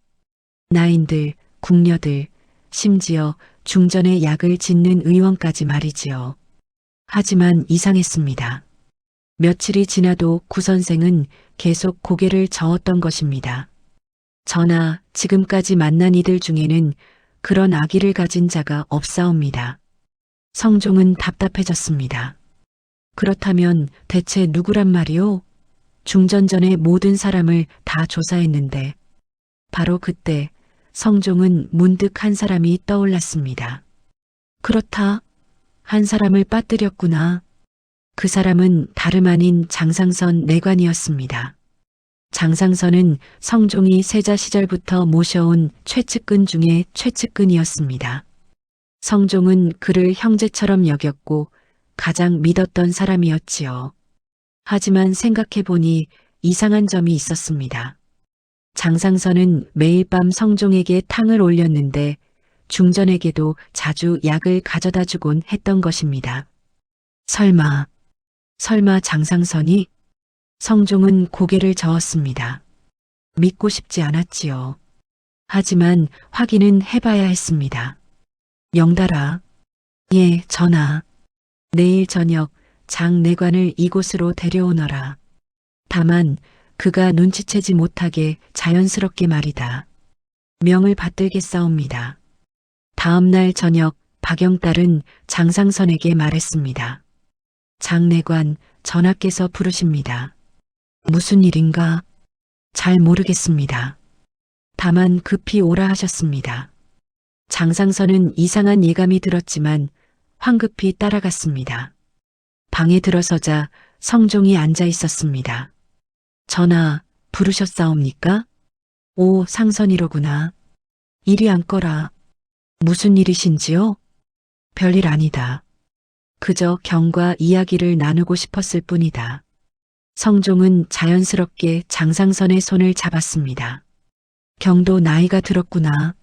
나인들, 궁녀들, 심지어 중전에 약을 짓는 의원까지 말이지요. 하지만 이상했습니다. 며칠이 지나도 구선생은 계속 고개를 저었던 것입니다. 전하, 지금까지 만난 이들 중에는 그런 악의를 가진 자가 없사옵니다. 성종은 답답해졌습니다. 그렇다면 대체 누구란 말이오? 중전전의 모든 사람을 다 조사했는데 바로 그때 성종은 문득 한 사람이 떠올랐습니다. 그렇다. 한 사람을 빠뜨렸구나. 그 사람은 다름 아닌 장상선 내관이었습니다. 장상선은 성종이 세자 시절부터 모셔온 최측근 중에 최측근이었습니다. 성종은 그를 형제처럼 여겼고 가장 믿었던 사람이었지요. 하지만 생각해보니 이상한 점이 있었습니다. 장상선은 매일 밤 성종에게 탕을 올렸는데 중전에게도 자주 약을 가져다 주곤 했던 것입니다. 설마 장상선이? 성종은 고개를 저었습니다. 믿고 싶지 않았지요. 하지만 확인은 해봐야 했습니다. 영달아. 예, 전하. 내일 저녁 장내관을 이곳으로 데려오너라. 다만 그가 눈치채지 못하게 자연스럽게 말이다. 명을 받들겠사옵니다. 다음 날 저녁 박영달은 장상선에게 말했습니다. 장내관, 전하께서 부르십니다. 무슨 일인가? 잘 모르겠습니다. 다만 급히 오라 하셨습니다. 장상선은 이상한 예감이 들었지만 황급히 따라갔습니다. 방에 들어서자 성종이 앉아 있었습니다. 전하, 부르셨사옵니까? 오, 상선이로구나. 이리 앉거라. 무슨 일이신지요? 별일 아니다. 그저 경과 이야기를 나누고 싶었을 뿐이다. 성종은 자연스럽게 장상선의 손을 잡았습니다. 경도 나이가 들었구나.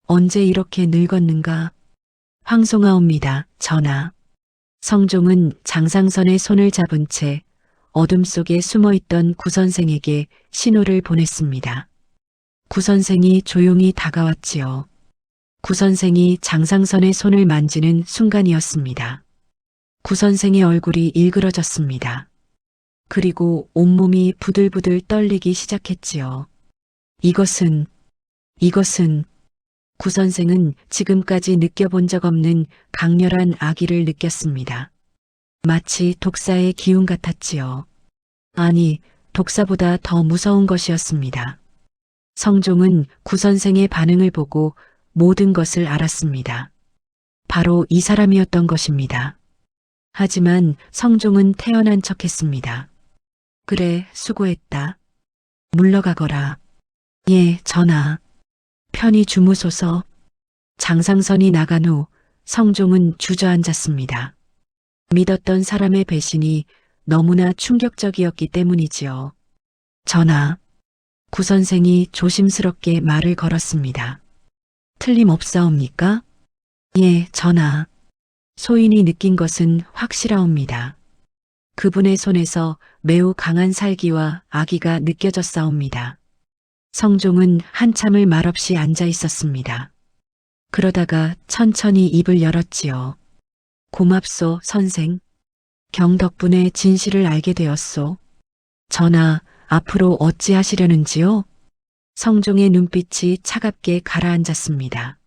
언제 이렇게 늙었는가? 황송하옵니다, 전하. 성종은 장상선의 손을 잡은 채 어둠 속에 숨어있던 구선생에게 신호를 보냈습니다. 구선생이 조용히 다가왔지요. 구선생이 장상선의 손을 만지는 순간이었습니다. 구선생의 얼굴이 일그러졌습니다. 그리고 온몸이 부들부들 떨리기 시작했지요. 이것은 구선생은 지금까지 느껴본 적 없는 강렬한 악의를 느꼈습니다. 마치 독사의 기운 같았지요. 아니, 독사보다 더 무서운 것이었습니다. 성종은 구선생의 반응을 보고 모든 것을 알았습니다. 바로 이 사람이었던 것입니다. 하지만 성종은 태연한 척했습니다. 그래, 수고했다. 물러가거라. 예, 전하. 편히 주무소서. 장상선이 나간 후 성종은 주저앉았습니다. 믿었던 사람의 배신이 너무나 충격적이었기 때문이지요. 전하. 구선생이 조심스럽게 말을 걸었습니다. 틀림없사옵니까? 예, 전하. 소인이 느낀 것은 확실하옵니다. 그분의 손에서 매우 강한 살기와 악의가 느껴졌사옵니다. 성종은 한참을 말없이 앉아 있었습니다. 그러다가 천천히 입을 열었지요. 고맙소, 선생. 경 덕분에 진실을 알게 되었소. 전하, 앞으로 어찌하시려는지요? 성종의 눈빛이 차갑게 가라앉았습니다.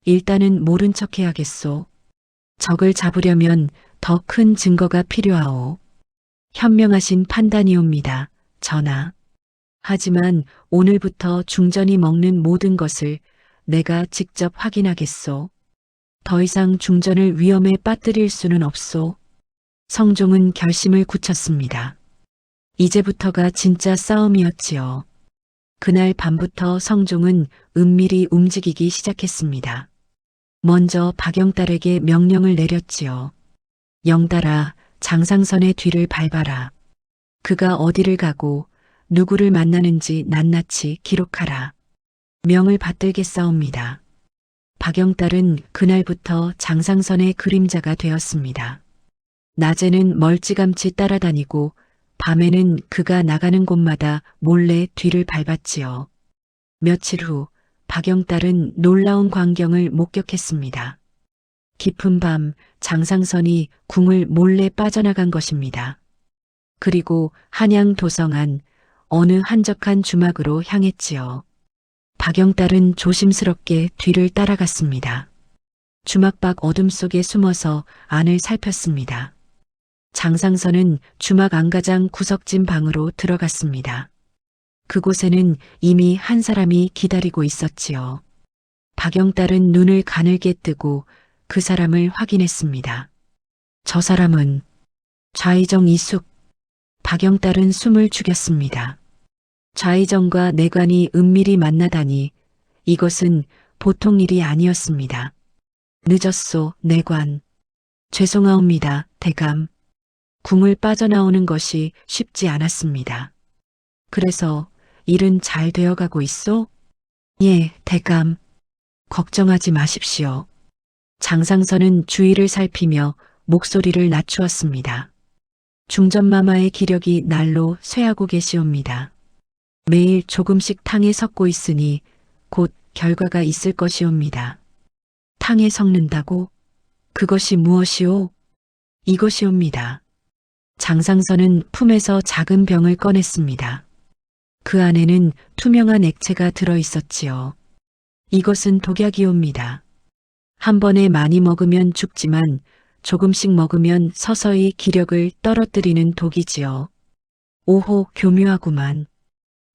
일단은 모른 척 해야겠소. 적을 잡으려면 더 큰 증거가 필요하오. 현명하신 판단이옵니다, 전하. 하지만 오늘부터 중전이 먹는 모든 것을 내가 직접 확인하겠소. 더 이상 중전을 위험에 빠뜨릴 수는 없소. 성종은 결심을 굳혔습니다. 이제부터가 진짜 싸움이었지요. 그날 밤부터 성종은 은밀히 움직이기 시작했습니다. 먼저 박영달에게 명령을 내렸지요. 영달아, 장상선의 뒤를 밟아라. 그가 어디를 가고 누구를 만나는지 낱낱이 기록하라. 명을 받들겠사옵니다. 박영달은 그날부터 장상선의 그림자가 되었습니다. 낮에는 멀찌감치 따라다니고 밤에는 그가 나가는 곳마다 몰래 뒤를 밟았지요. 며칠 후 박영달은 놀라운 광경을 목격했습니다. 깊은 밤 장상선이 궁을 몰래 빠져나간 것입니다. 그리고 한양 도성안 어느 한적한 주막으로 향했지요. 박영달은 조심스럽게 뒤를 따라갔습니다. 주막 밖 어둠 속에 숨어서 안을 살폈습니다. 장상선은 주막 안가장 구석진 방으로 들어갔습니다. 그곳에는 이미 한 사람이 기다리고 있었지요. 박영달은 눈을 가늘게 뜨고 그 사람을 확인했습니다. 저 사람은 좌의정 이숙. 박영달은 숨을 죽였습니다. 좌의정과 내관이 은밀히 만나다니 이것은 보통 일이 아니었습니다. 늦었소, 내관. 죄송하옵니다, 대감. 궁을 빠져나오는 것이 쉽지 않았습니다. 그래서 일은 잘 되어가고 있소? 예, 대감. 걱정하지 마십시오. 장상선은 주위를 살피며 목소리를 낮추었습니다. 중전마마의 기력이 날로 쇠하고 계시옵니다. 매일 조금씩 탕에 섞고 있으니 곧 결과가 있을 것이옵니다. 탕에 섞는다고? 그것이 무엇이오? 이것이옵니다. 장상선은 품에서 작은 병을 꺼냈습니다. 그 안에는 투명한 액체가 들어 있었지요. 이것은 독약이옵니다. 한 번에 많이 먹으면 죽지만 조금씩 먹으면 서서히 기력을 떨어뜨리는 독이지요. 오호, 교묘하구만.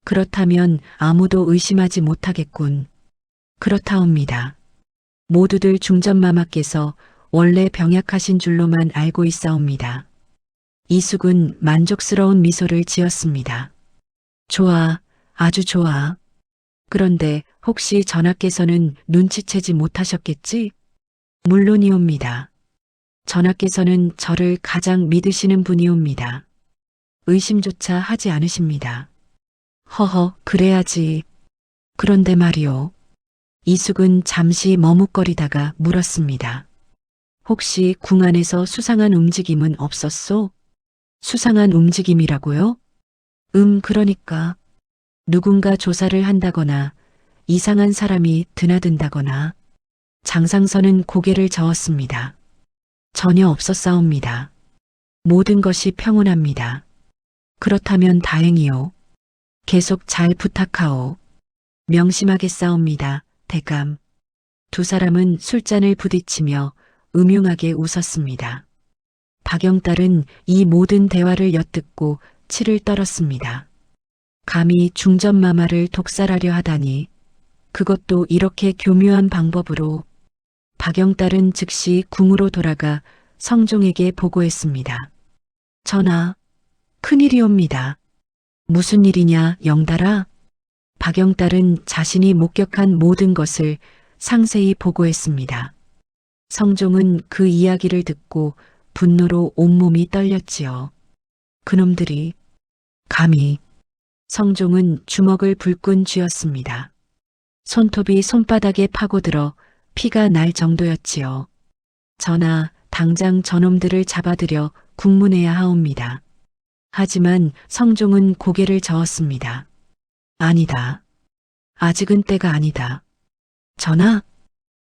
그렇다면 아무도 의심하지 못하겠군. 그렇다옵니다. 모두들 중전마마께서 원래 병약하신 줄로만 알고 있사옵니다. 이숙은 만족스러운 미소를 지었습니다. 좋아, 아주 좋아. 그런데 혹시 전하께서는 눈치채지 못하셨겠지? 물론이옵니다. 전하께서는 저를 가장 믿으시는 분이옵니다. 의심조차 하지 않으십니다. 허허, 그래야지. 그런데 말이오. 이숙은 잠시 머뭇거리다가 물었습니다. 혹시 궁 안에서 수상한 움직임은 없었소? 수상한 움직임이라고요? 그러니까. 누군가 조사를 한다거나 이상한 사람이 드나든다거나. 장상선은 고개를 저었습니다. 전혀 없었사옵니다. 모든 것이 평온합니다. 그렇다면 다행이요. 계속 잘 부탁하오. 명심하겠사옵니다, 대감. 두 사람은 술잔을 부딪히며 음흉하게 웃었습니다. 박영달은 이 모든 대화를 엿듣고 치를 떨었습니다. 감히 중전마마를 독살하려 하다니, 그것도 이렇게 교묘한 방법으로. 박영달은 즉시 궁으로 돌아가 성종에게 보고했습니다. 전하, 큰일이옵니다. 무슨 일이냐, 영달아? 박영달은 자신이 목격한 모든 것을 상세히 보고했습니다. 성종은 그 이야기를 듣고 분노로 온몸이 떨렸지요. 그놈들이 감히. 성종은 주먹을 불끈 쥐었습니다. 손톱이 손바닥에 파고들어 피가 날 정도였지요. 전하, 당장 저놈들을 잡아들여 국문해야 하옵니다. 하지만 성종은 고개를 저었습니다. 아니다. 아직은 때가 아니다. 전하,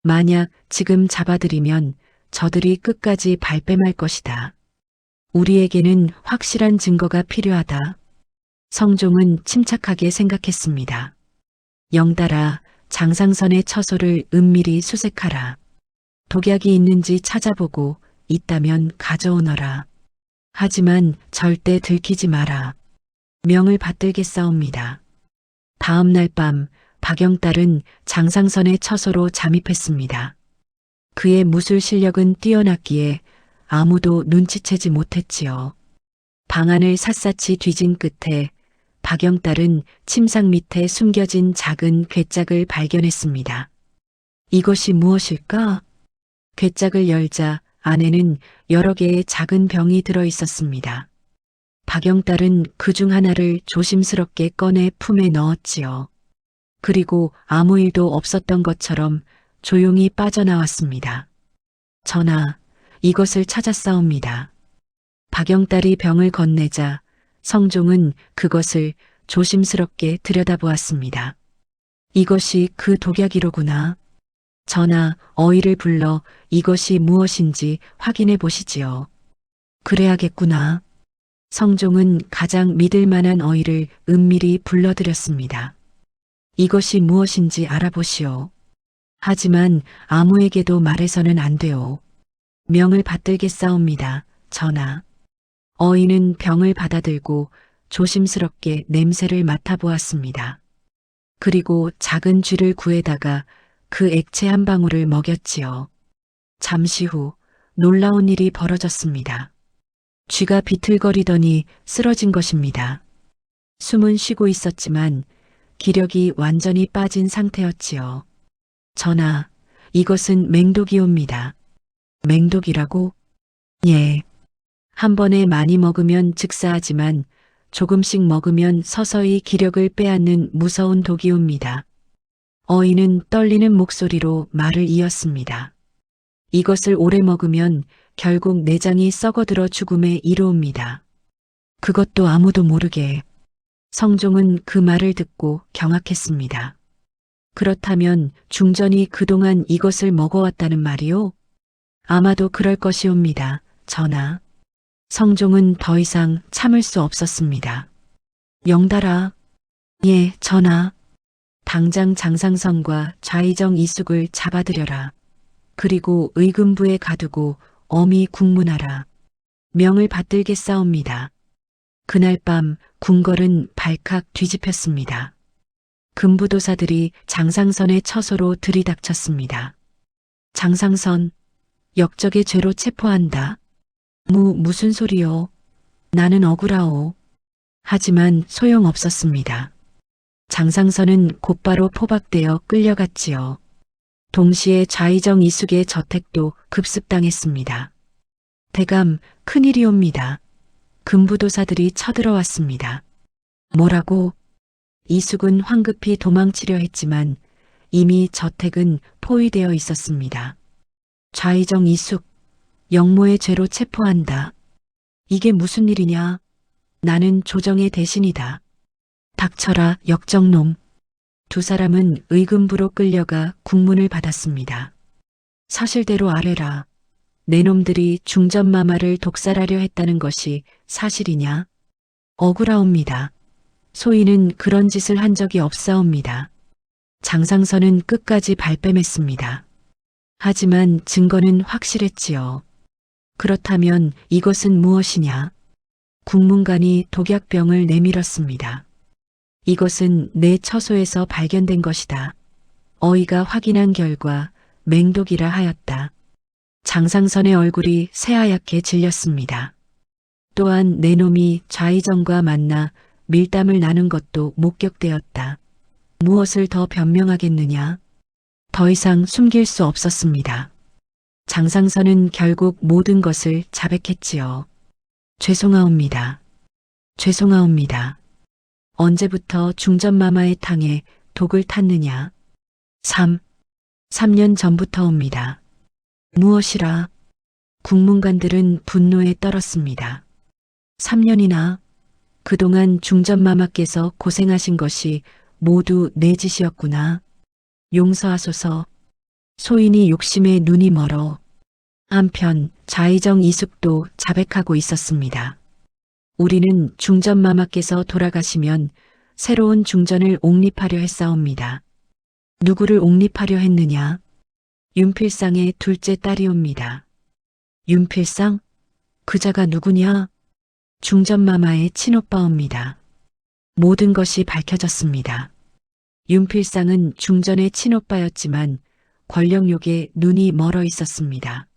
만약 지금 잡아들이면 저들이 끝까지 발뺌할 것이다. 우리에게는 확실한 증거가 필요하다. 성종은 침착하게 생각했습니다. 영달아, 장상선의 처소를 은밀히 수색하라. 독약이 있는지 찾아보고 있다면 가져오너라. 하지만 절대 들키지 마라. 명을 받들겠사옵니다. 다음 날 밤 박영달은 장상선의 처소로 잠입했습니다. 그의 무술 실력은 뛰어났기에 아무도 눈치채지 못했지요. 방안을 샅샅이 뒤진 끝에 박영달은 침상 밑에 숨겨진 작은 괴짝을 발견했습니다. 이것이 무엇일까? 괴짝을 열자 안에는 여러 개의 작은 병이 들어 있었습니다. 박영달은 그중 하나를 조심스럽게 꺼내 품에 넣었지요. 그리고 아무 일도 없었던 것처럼 조용히 빠져나왔습니다. 전하, 이것을 찾았사옵니다. 박영달이 병을 건네자 성종은 그것을 조심스럽게 들여다보았습니다. 이것이 그 독약이로구나. 전하, 어이를 불러 이것이 무엇인지 확인해 보시지요. 그래야겠구나. 성종은 가장 믿을 만한 어이를 은밀히 불러들였습니다. 이것이 무엇인지 알아보시오. 하지만 아무에게도 말해서는 안 돼요. 명을 받들겠사옵니다, 전하. 어이는 병을 받아들고 조심스럽게 냄새를 맡아보았습니다. 그리고 작은 쥐를 구해다가 그 액체 한 방울을 먹였지요. 잠시 후 놀라운 일이 벌어졌습니다. 쥐가 비틀거리더니 쓰러진 것입니다. 숨은 쉬고 있었지만 기력이 완전히 빠진 상태였지요. 전하, 이것은 맹독이옵니다. 맹독이라고? 예. 한 번에 많이 먹으면 즉사하지만 조금씩 먹으면 서서히 기력을 빼앗는 무서운 독이옵니다. 어이는 떨리는 목소리로 말을 이었습니다. 이것을 오래 먹으면 결국 내장이 썩어들어 죽음에 이르옵니다. 그것도 아무도 모르게. 성종은 그 말을 듣고 경악했습니다. 그렇다면 중전이 그동안 이것을 먹어왔다는 말이오? 아마도 그럴 것이옵니다, 전하. 성종은 더 이상 참을 수 없었습니다. 영달아. 예, 전하. 당장 장상선과 좌의정 이숙을 잡아들여라. 그리고 의금부에 가두고 엄히 국문하라. 명을 받들겠사옵니다. 그날 밤 궁궐은 발칵 뒤집혔습니다. 금부도사들이 장상선의 처소로 들이닥쳤습니다. 장상선, 역적의 죄로 체포한다. 무슨 소리요? 나는 억울하오. 하지만 소용없었습니다. 장상선은 곧바로 포박되어 끌려갔지요. 동시에 좌의정 이숙의 저택도 급습당했습니다. 대감, 큰일이옵니다. 금부도사들이 쳐들어왔습니다. 뭐라고? 이숙은 황급히 도망치려 했지만 이미 저택은 포위되어 있었습니다. 좌의정 이숙, 영모의 죄로 체포한다. 이게 무슨 일이냐? 나는 조정의 대신이다. 닥쳐라, 역적놈. 두 사람은 의금부로 끌려가 국문을 받았습니다. 사실대로 아뢰라. 내 놈들이 중전마마를 독살하려 했다는 것이 사실이냐? 억울하옵니다. 소인은 그런 짓을 한 적이 없사옵니다. 장상선은 끝까지 발뺌했습니다. 하지만 증거는 확실했지요. 그렇다면 이것은 무엇이냐? 국문관이 독약병을 내밀었습니다. 이것은 내 처소에서 발견된 것이다. 어이가 확인한 결과 맹독이라 하였다. 장상선의 얼굴이 새하얗게 질렸습니다. 또한 내 놈이 좌의정과 만나 밀담을 나눈 것도 목격되었다. 무엇을 더 변명하겠느냐? 더 이상 숨길 수 없었습니다. 장상선은 결국 모든 것을 자백했지요. 죄송하옵니다. 죄송하옵니다. 언제부터 중전마마의 탕에 독을 탔느냐? 3년 전부터옵니다. 무엇이라? 국문관들은 분노에 떨었습니다. 3년이나? 그동안 중전마마께서 고생하신 것이 모두 내 짓이었구나. 용서하소서. 소인이 욕심에 눈이 멀어. 한편 좌의정 이숙도 자백하고 있었습니다. 우리는 중전마마께서 돌아가시면 새로운 중전을 옹립하려 했사옵니다. 누구를 옹립하려 했느냐? 윤필상의 둘째 딸이옵니다. 윤필상? 그자가 누구냐? 중전마마의 친오빠옵니다. 모든 것이 밝혀졌습니다. 윤필상은 중전의 친오빠였지만 권력욕에 눈이 멀어 있었습니다.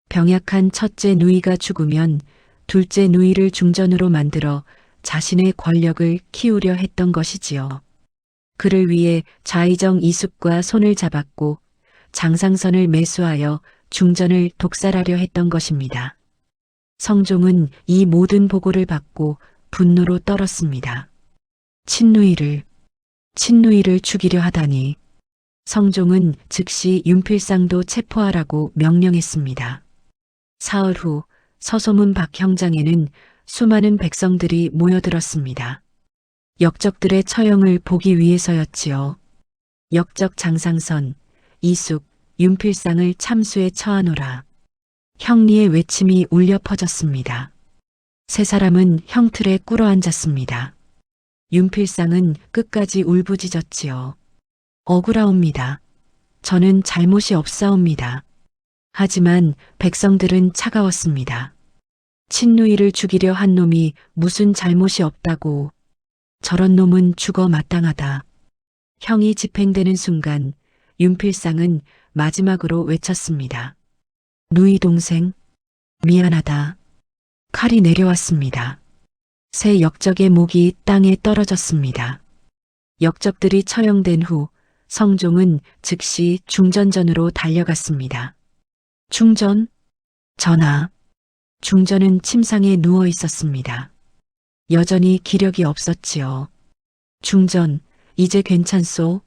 병약한 첫째 누이가 죽으면 둘째 누이를 중전으로 만들어 자신의 권력을 키우려 했던 것이지요. 그를 위해 좌의정 이숙과 손을 잡았고 장상선을 매수하여 중전을 독살하려 했던 것입니다. 성종은 이 모든 보고를 받고 분노로 떨었습니다. 친누이를 죽이려 하다니. 성종은 즉시 윤필상도 체포하라고 명령했습니다. 사흘 후 서소문 박형장에는 수많은 백성들이 모여들었습니다. 역적들의 처형을 보기 위해서였지요. 역적 장상선, 이숙, 윤필상을 참수에 처하노라. 형리의 외침이 울려 퍼졌습니다. 세 사람은 형틀에 꿇어앉았습니다. 윤필상은 끝까지 울부짖었지요. 억울하옵니다. 저는 잘못이 없사옵니다. 하지만 백성들은 차가웠습니다. 친누이를 죽이려 한 놈이 무슨 잘못이 없다고. 저런 놈은 죽어 마땅하다. 형이 집행되는 순간 윤필상은 마지막으로 외쳤습니다. 누이 동생, 미안하다. 칼이 내려왔습니다. 새 역적의 목이 땅에 떨어졌습니다. 역적들이 처형된 후 성종은 즉시 중전전으로 달려갔습니다. 중전? 전하. 중전은 침상에 누워 있었습니다. 여전히 기력이 없었지요. 중전, 이제 괜찮소?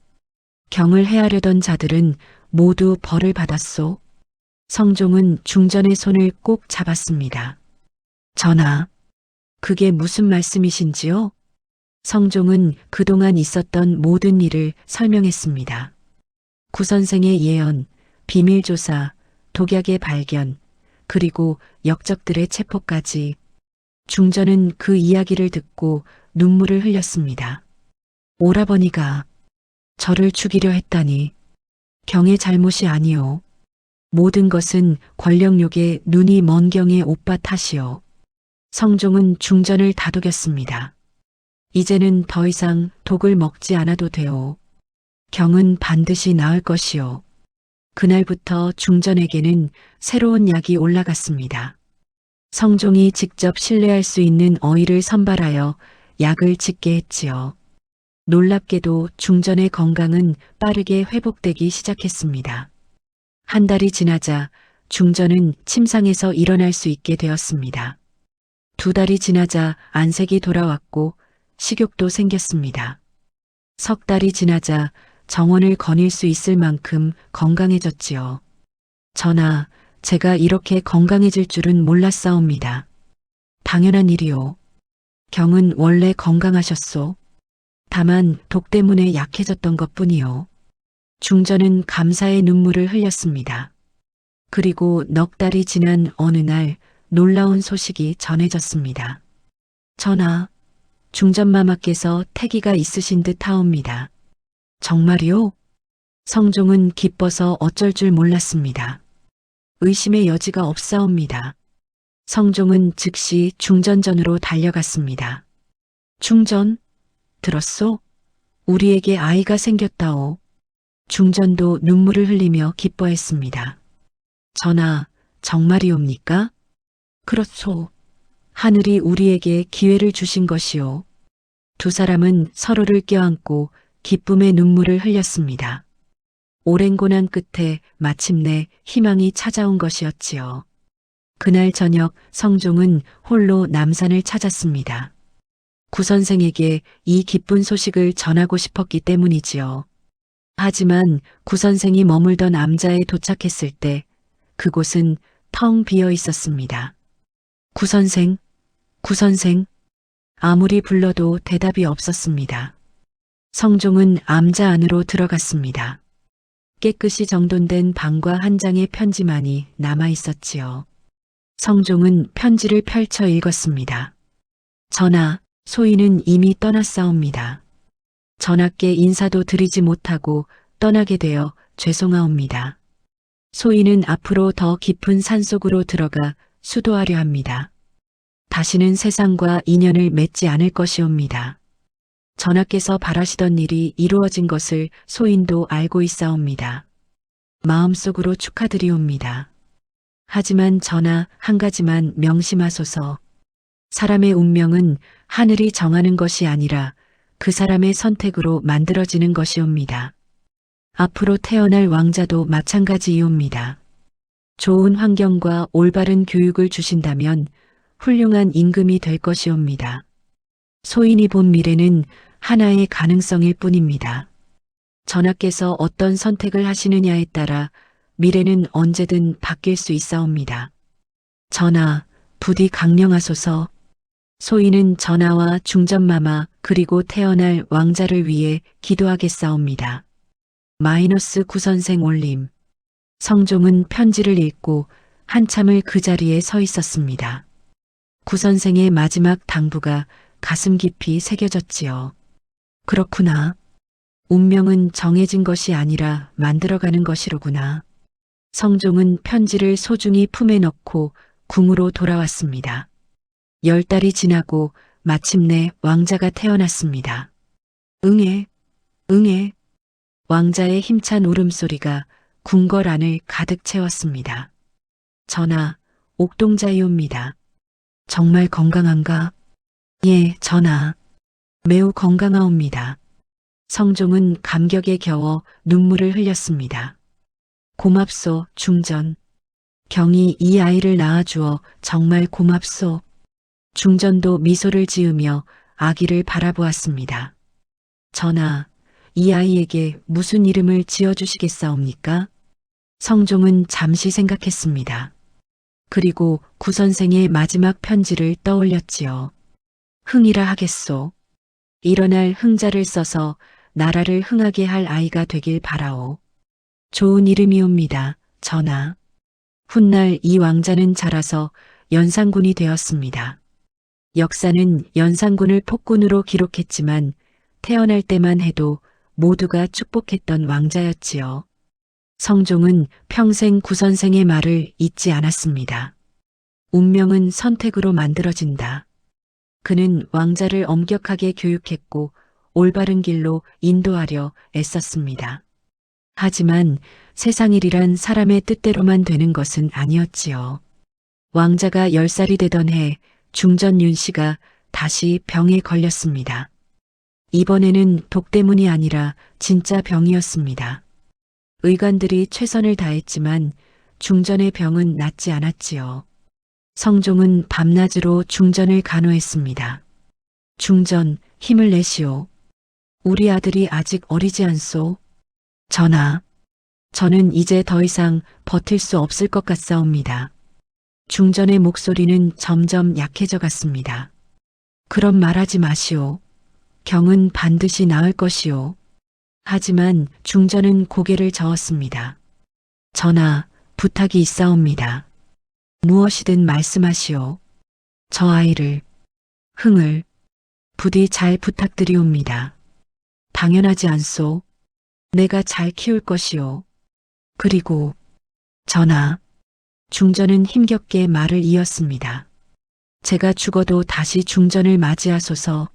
경을 해하려던 자들은 모두 벌을 받았소. 성종은 중전의 손을 꼭 잡았습니다. 전하, 그게 무슨 말씀이신지요? 성종은 그동안 있었던 모든 일을 설명했습니다. 구선생의 예언, 비밀조사, 독약의 발견, 그리고 역적들의 체포까지. 중전은 그 이야기를 듣고 눈물을 흘렸습니다. 오라버니가 저를 죽이려 했다니. 경의 잘못이 아니오. 모든 것은 권력욕에 눈이 먼 경의 오빠 탓이오. 성종은 중전을 다독였습니다. 이제는 더 이상 독을 먹지 않아도 돼오. 경은 반드시 나을 것이오. 그날부터 중전에게는 새로운 약이 올라갔습니다. 성종이 직접 신뢰할 수 있는 어의를 선발하여 약을 짓게 했지요. 놀랍게도 중전의 건강은 빠르게 회복되기 시작했습니다. 한 달이 지나자 중전은 침상에서 일어날 수 있게 되었습니다. 2달이 지나자 안색이 돌아왔고 식욕도 생겼습니다. 3달이 지나자 정원을 거닐 수 있을 만큼 건강해졌지요. 전하, 제가 이렇게 건강해질 줄은 몰랐사옵니다. 당연한 일이오. 경은 원래 건강하셨소. 다만 독 때문에 약해졌던 것뿐이요. 중전은 감사의 눈물을 흘렸습니다. 그리고 넉 달이 지난 어느 날 놀라운 소식이 전해졌습니다. 전하, 중전마마께서 태기가 있으신 듯 하옵니다. 정말이요? 성종은 기뻐서 어쩔 줄 몰랐습니다. 의심의 여지가 없사옵니다. 성종은 즉시 중전전으로 달려갔습니다. 중전, 들었소? 우리에게 아이가 생겼다오. 중전도 눈물을 흘리며 기뻐했습니다. 전하, 정말이옵니까? 그렇소. 하늘이 우리에게 기회를 주신 것이오. 두 사람은 서로를 껴안고 기쁨의 눈물을 흘렸습니다. 오랜 고난 끝에 마침내 희망이 찾아온 것이었지요. 그날 저녁 성종은 홀로 남산을 찾았습니다. 구선생에게 이 기쁜 소식을 전하고 싶었기 때문이지요. 하지만 구선생이 머물던 암자에 도착했을 때 그곳은 텅 비어 있었습니다. 구선생, 구선생. 아무리 불러도 대답이 없었습니다. 성종은 암자 안으로 들어갔습니다. 깨끗이 정돈된 방과 한 장의 편지만이 남아 있었지요. 성종은 편지를 펼쳐 읽었습니다. 전하, 소인은 이미 떠났사옵니다. 전하께 인사도 드리지 못하고 떠나게 되어 죄송하옵니다. 소인은 앞으로 더 깊은 산속으로 들어가 수도하려 합니다. 다시는 세상과 인연을 맺지 않을 것이옵니다. 전하께서 바라시던 일이 이루어진 것을 소인도 알고 있사옵니다. 마음속으로 축하드리옵니다. 하지만 전하, 한 가지만 명심하소서. 사람의 운명은 하늘이 정하는 것이 아니라 그 사람의 선택으로 만들어지는 것이옵니다. 앞으로 태어날 왕자도 마찬가지이옵니다. 좋은 환경과 올바른 교육을 주신다면 훌륭한 임금이 될 것이옵니다. 소인이 본 미래는 하나의 가능성일 뿐입니다. 전하께서 어떤 선택을 하시느냐에 따라 미래는 언제든 바뀔 수 있사옵니다. 전하, 부디 강령하소서. 소인은 전하와 중전마마 그리고 태어날 왕자를 위해 기도하겠사옵니다. 마이너스 구선생 올림. 성종은 편지를 읽고 한참을 그 자리에 서 있었습니다. 구선생의 마지막 당부가 가슴 깊이 새겨졌지요. 그렇구나. 운명은 정해진 것이 아니라 만들어가는 것이로구나. 성종은 편지를 소중히 품에 넣고 궁으로 돌아왔습니다. 10달이 지나고 마침내 왕자가 태어났습니다. 응애, 응애. 왕자의 힘찬 울음소리가 궁궐 안을 가득 채웠습니다. 전하, 옥동자이옵니다. 정말 건강한가? 예, 전하. 매우 건강하옵니다. 성종은 감격에 겨워 눈물을 흘렸습니다. 고맙소, 중전. 경이 이 아이를 낳아주어 정말 고맙소. 중전도 미소를 지으며 아기를 바라보았습니다. 전하, 이 아이에게 무슨 이름을 지어주시겠사옵니까? 성종은 잠시 생각했습니다. 그리고 구선생의 마지막 편지를 떠올렸지요. 흥이라 하겠소. 일어날 흥자를 써서 나라를 흥하게 할 아이가 되길 바라오. 좋은 이름이옵니다, 전하. 훗날 이 왕자는 자라서 연산군이 되었습니다. 역사는 연산군을 폭군으로 기록했지만 태어날 때만 해도 모두가 축복했던 왕자였지요. 성종은 평생 구선생의 말을 잊지 않았습니다. 운명은 선택으로 만들어진다. 그는 왕자를 엄격하게 교육했고 올바른 길로 인도하려 애썼습니다. 하지만 세상일이란 사람의 뜻대로만 되는 것은 아니었지요. 왕자가 10살이 되던 해 중전 윤씨가 다시 병에 걸렸습니다. 이번에는 독 때문이 아니라 진짜 병이었습니다. 의관들이 최선을 다했지만 중전의 병은 낫지 않았지요. 성종은 밤낮으로 중전을 간호했습니다. 중전, 힘을 내시오. 우리 아들이 아직 어리지 않소? 전하, 저는 이제 더 이상 버틸 수 없을 것 같사옵니다. 중전의 목소리는 점점 약해져 갔습니다. 그런 말하지 마시오. 경은 반드시 나을 것이오. 하지만 중전은 고개를 저었습니다. 전하, 부탁이 있사옵니다. 무엇이든 말씀하시오. 저 아이를, 흥을, 부디 잘 부탁드리옵니다. 당연하지 않소. 내가 잘 키울 것이오. 그리고, 전하, 중전은 힘겹게 말을 이었습니다. 제가 죽어도 다시 중전을 맞이하소서.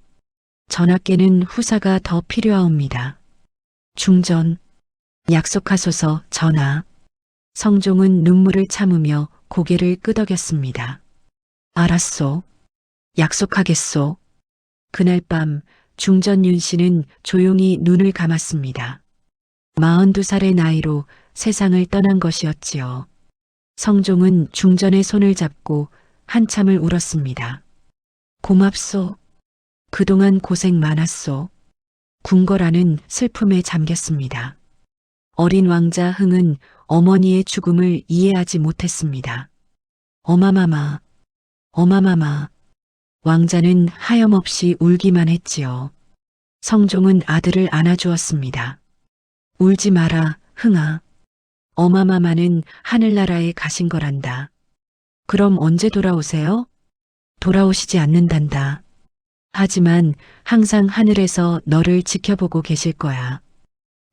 전하께는 후사가 더 필요하옵니다. 중전, 약속하소서 전하. 성종은 눈물을 참으며 고개를 끄덕였습니다. 알았소. 약속하겠소. 그날 밤 중전 윤씨는 조용히 눈을 감았습니다. 42살의 나이로 세상을 떠난 것이었지요. 성종은 중전의 손을 잡고 한참을 울었습니다. 고맙소. 그동안 고생 많았소. 궁궐안은 슬픔에 잠겼습니다. 어린 왕자 흥은 어머니의 죽음을 이해하지 못했습니다. 어마마마, 어마마마. 왕자는 하염없이 울기만 했지요. 성종은 아들을 안아주었습니다. 울지 마라, 흥아. 어마마마는 하늘나라에 가신 거란다. 그럼 언제 돌아오세요? 돌아오시지 않는단다. 하지만 항상 하늘에서 너를 지켜보고 계실 거야.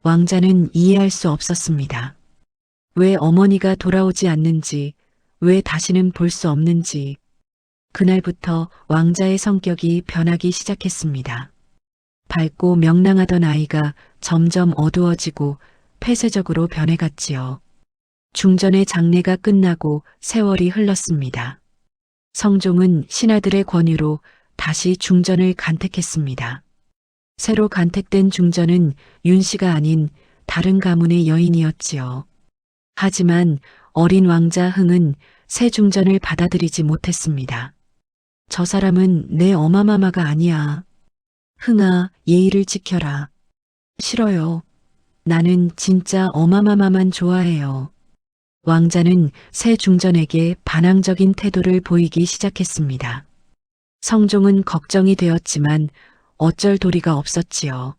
왕자는 이해할 수 없었습니다. 왜 어머니가 돌아오지 않는지, 왜 다시는 볼 수 없는지. 그날부터 왕자의 성격이 변하기 시작했습니다. 밝고 명랑하던 아이가 점점 어두워지고 폐쇄적으로 변해갔지요. 중전의 장례가 끝나고 세월이 흘렀습니다. 성종은 신하들의 권유로 다시 중전을 간택했습니다. 새로 간택된 중전은 윤씨가 아닌 다른 가문의 여인이었지요. 하지만 어린 왕자 흥은 새 중전을 받아들이지 못했습니다. 저 사람은 내 어마마마가 아니야. 흥아, 예의를 지켜라. 싫어요. 나는 진짜 어마마마만 좋아해요. 왕자는 새 중전에게 반항적인 태도를 보이기 시작했습니다. 성종은 걱정이 되었지만 어쩔 도리가 없었지요.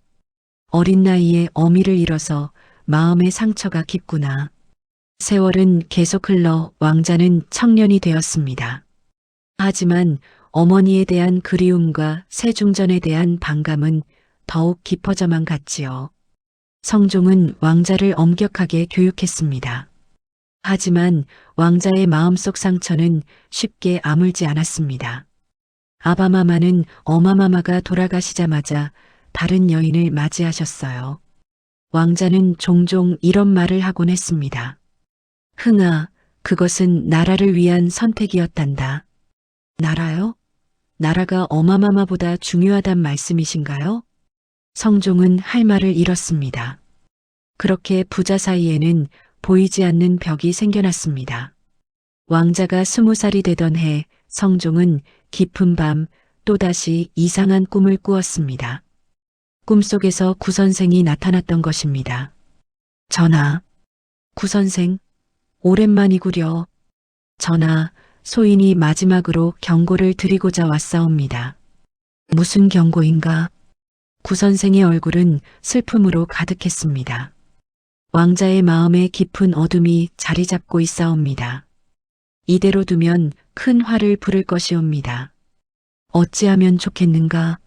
어린 나이에 어미를 잃어서 마음의 상처가 깊구나. 세월은 계속 흘러 왕자는 청년이 되었습니다. 하지만 어머니에 대한 그리움과 새 중전에 대한 반감은 더욱 깊어져만 갔지요. 성종은 왕자를 엄격하게 교육했습니다. 하지만 왕자의 마음속 상처는 쉽게 아물지 않았습니다. 아바마마는 어마마마가 돌아가시자마자 다른 여인을 맞이하셨어요. 왕자는 종종 이런 말을 하곤 했습니다. 흥아, 그것은 나라를 위한 선택이었단다. 나라요? 나라가 어마마마보다 중요하단 말씀이신가요? 성종은 할 말을 잃었습니다. 그렇게 부자 사이에는 보이지 않는 벽이 생겨났습니다. 왕자가 20살이 되던 해 성종은 깊은 밤 또다시 이상한 꿈을 꾸었습니다. 꿈속에서 구선생이 나타났던 것입니다. 전하, 구선생, 오랜만이구려. 전하, 소인이 마지막으로 경고를 드리고자 왔사옵니다. 무슨 경고인가? 구선생의 얼굴은 슬픔으로 가득했습니다. 왕자의 마음에 깊은 어둠이 자리 잡고 있사옵니다. 이대로 두면 큰 화를 부를 것이옵니다. 어찌하면 좋겠는가?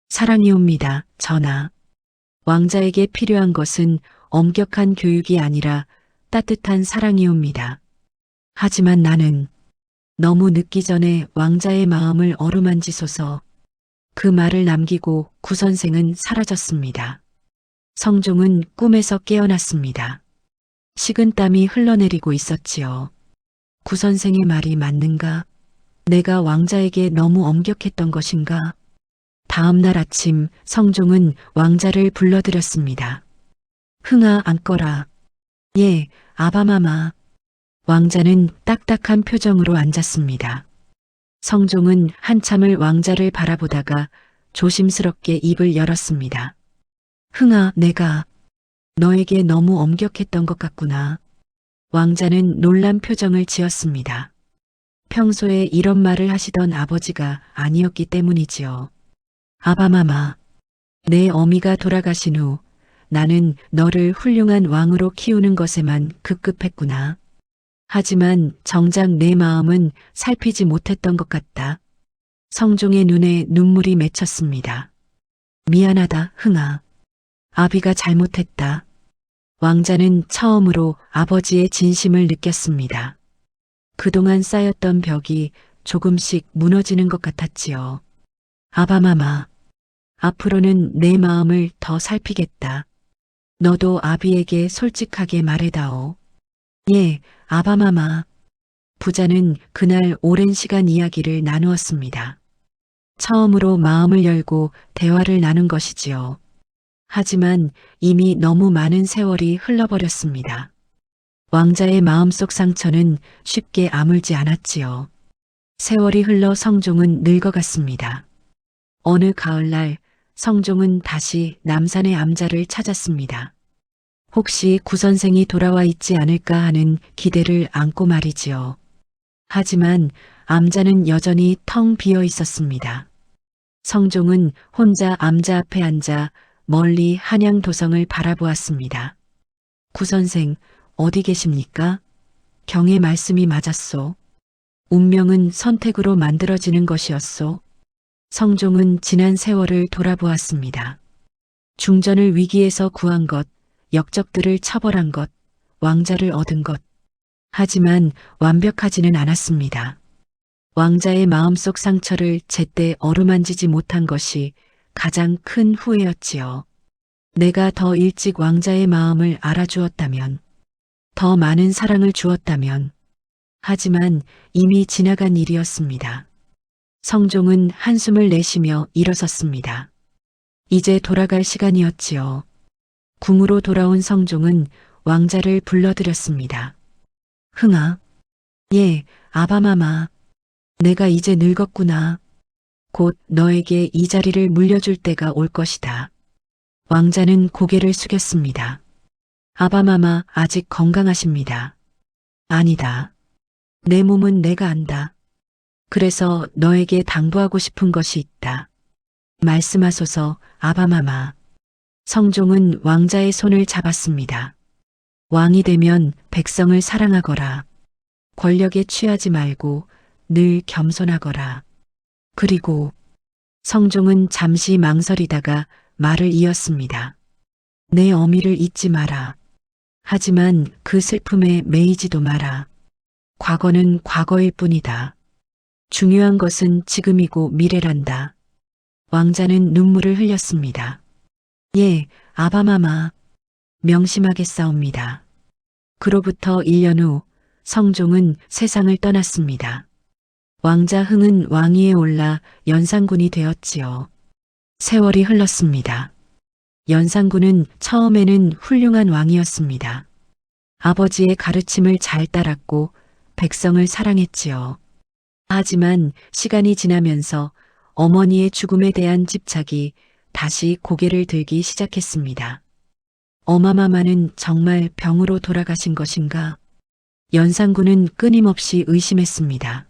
사랑이옵니다, 전하. 왕자에게 필요한 것은 엄격한 교육이 아니라 따뜻한 사랑이옵니다. 하지만 나는 너무 늦기 전에 왕자의 마음을 어루만지소서. 그 말을 남기고 구선생은 사라졌습니다. 성종은 꿈에서 깨어났습니다. 식은땀이 흘러내리고 있었지요. 구선생의 말이 맞는가? 내가 왕자에게 너무 엄격했던 것인가? 다음 날 아침 성종은 왕자를 불러들였습니다. 흥아, 앉거라. 예, 아바마마. 왕자는 딱딱한 표정으로 앉았습니다. 성종은 한참을 왕자를 바라보다가 조심스럽게 입을 열었습니다. 흥아, 내가 너에게 너무 엄격했던 것 같구나. 왕자는 놀란 표정을 지었습니다. 평소에 이런 말을 하시던 아버지가 아니었기 때문이지요. 아바마마, 내 어미가 돌아가신 후 나는 너를 훌륭한 왕으로 키우는 것에만 급급했구나. 하지만 정작 내 마음은 살피지 못했던 것 같다. 성종의 눈에 눈물이 맺혔습니다. 미안하다, 흥아. 아비가 잘못했다. 왕자는 처음으로 아버지의 진심을 느꼈습니다. 그동안 쌓였던 벽이 조금씩 무너지는 것 같았지요. 아바마마, 앞으로는 내 마음을 더 살피겠다. 너도 아비에게 솔직하게 말해다오. 예, 아바마마. 부자는 그날 오랜 시간 이야기를 나누었습니다. 처음으로 마음을 열고 대화를 나눈 것이지요. 하지만 이미 너무 많은 세월이 흘러버렸습니다. 왕자의 마음속 상처는 쉽게 아물지 않았지요. 세월이 흘러 성종은 늙어갔습니다. 어느 가을날 성종은 다시 남산의 암자를 찾았습니다. 혹시 구선생이 돌아와 있지 않을까 하는 기대를 안고 말이지요. 하지만 암자는 여전히 텅 비어 있었습니다. 성종은 혼자 암자 앞에 앉아 멀리 한양도성을 바라보았습니다. 구선생, 어디 계십니까? 경의 말씀이 맞았소. 운명은 선택으로 만들어지는 것이었소. 성종은 지난 세월을 돌아보았습니다. 중전을 위기에서 구한 것, 역적들을 처벌한 것, 왕자를 얻은 것. 하지만 완벽하지는 않았습니다. 왕자의 마음속 상처를 제때 어루만지지 못한 것이 가장 큰 후회였지요. 내가 더 일찍 왕자의 마음을 알아주었다면, 더 많은 사랑을 주었다면, 하지만 이미 지나간 일이었습니다. 성종은 한숨을 내쉬며 일어섰습니다. 이제 돌아갈 시간이었지요. 궁으로 돌아온 성종은 왕자를 불러들였습니다. 흥아. 예, 아바마마. 내가 이제 늙었구나. 곧 너에게 이 자리를 물려줄 때가 올 것이다. 왕자는 고개를 숙였습니다. 아바마마 아직 건강하십니다. 아니다. 내 몸은 내가 안다. 그래서 너에게 당부하고 싶은 것이 있다. 말씀하소서, 아바마마. 성종은 왕자의 손을 잡았습니다. 왕이 되면 백성을 사랑하거라. 권력에 취하지 말고 늘 겸손하거라. 그리고 성종은 잠시 망설이다가 말을 이었습니다. 내 어미를 잊지 마라. 하지만 그 슬픔에 매이지도 마라. 과거는 과거일 뿐이다. 중요한 것은 지금이고 미래란다. 왕자는 눈물을 흘렸습니다. 예, 아바마마. 명심하겠사옵니다. 그로부터 1년 후 성종은 세상을 떠났습니다. 왕자 흥은 왕위에 올라 연산군이 되었지요. 세월이 흘렀습니다. 연산군은 처음에는 훌륭한 왕이었습니다. 아버지의 가르침을 잘 따랐고 백성을 사랑했지요. 하지만 시간이 지나면서 어머니의 죽음에 대한 집착이 다시 고개를 들기 시작했습니다. 어마마마는 정말 병으로 돌아가신 것인가? 연산군은 끊임없이 의심했습니다.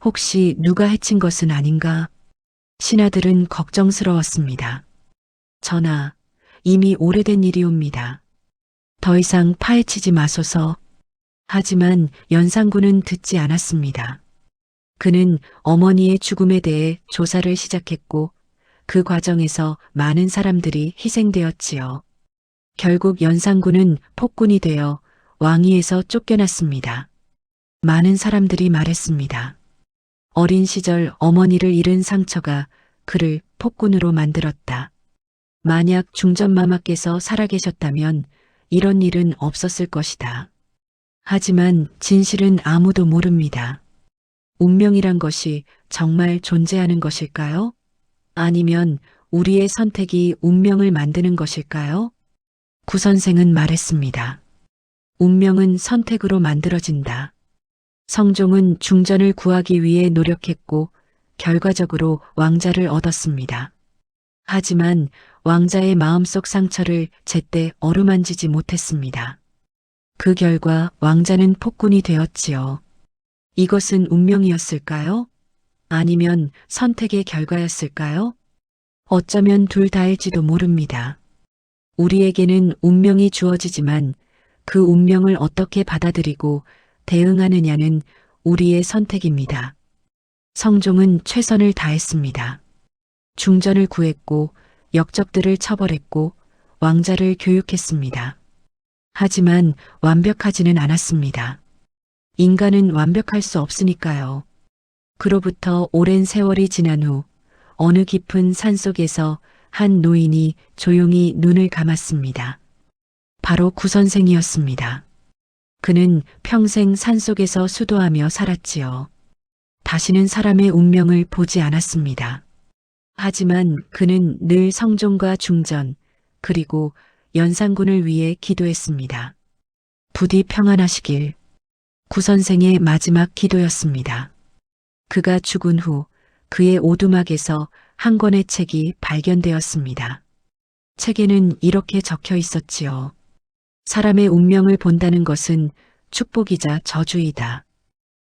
혹시 누가 해친 것은 아닌가? 신하들은 걱정스러웠습니다. 전하, 이미 오래된 일이옵니다. 더 이상 파헤치지 마소서. 하지만 연산군은 듣지 않았습니다. 그는 어머니의 죽음에 대해 조사를 시작했고 그 과정에서 많은 사람들이 희생되었지요. 결국 연산군은 폭군이 되어 왕위에서 쫓겨났습니다. 많은 사람들이 말했습니다. 어린 시절 어머니를 잃은 상처가 그를 폭군으로 만들었다. 만약 중전마마께서 살아계셨다면 이런 일은 없었을 것이다. 하지만 진실은 아무도 모릅니다. 운명이란 것이 정말 존재하는 것일까요? 아니면 우리의 선택이 운명을 만드는 것일까요? 구선생은 말했습니다. 운명은 선택으로 만들어진다. 성종은 중전을 구하기 위해 노력했고 결과적으로 왕자를 얻었습니다. 하지만 왕자의 마음속 상처를 제때 어루만지지 못했습니다. 그 결과 왕자는 폭군이 되었지요. 이것은 운명이었을까요? 아니면 선택의 결과였을까요? 어쩌면 둘 다일지도 모릅니다. 우리에게는 운명이 주어지지만 그 운명을 어떻게 받아들이고 대응하느냐는 우리의 선택입니다. 성종은 최선을 다했습니다. 중전을 구했고 역적들을 처벌했고 왕자를 교육했습니다. 하지만 완벽하지는 않았습니다. 인간은 완벽할 수 없으니까요. 그로부터 오랜 세월이 지난 후 어느 깊은 산속에서 한 노인이 조용히 눈을 감았습니다. 바로 구선생이었습니다. 그는 평생 산속에서 수도하며 살았지요. 다시는 사람의 운명을 보지 않았습니다. 하지만 그는 늘 성종과 중전, 그리고 연산군을 위해 기도했습니다. 부디 평안하시길. 구선생의 마지막 기도였습니다. 그가 죽은 후 그의 오두막에서 한 권의 책이 발견되었습니다. 책에는 이렇게 적혀 있었지요. 사람의 운명을 본다는 것은 축복이자 저주이다.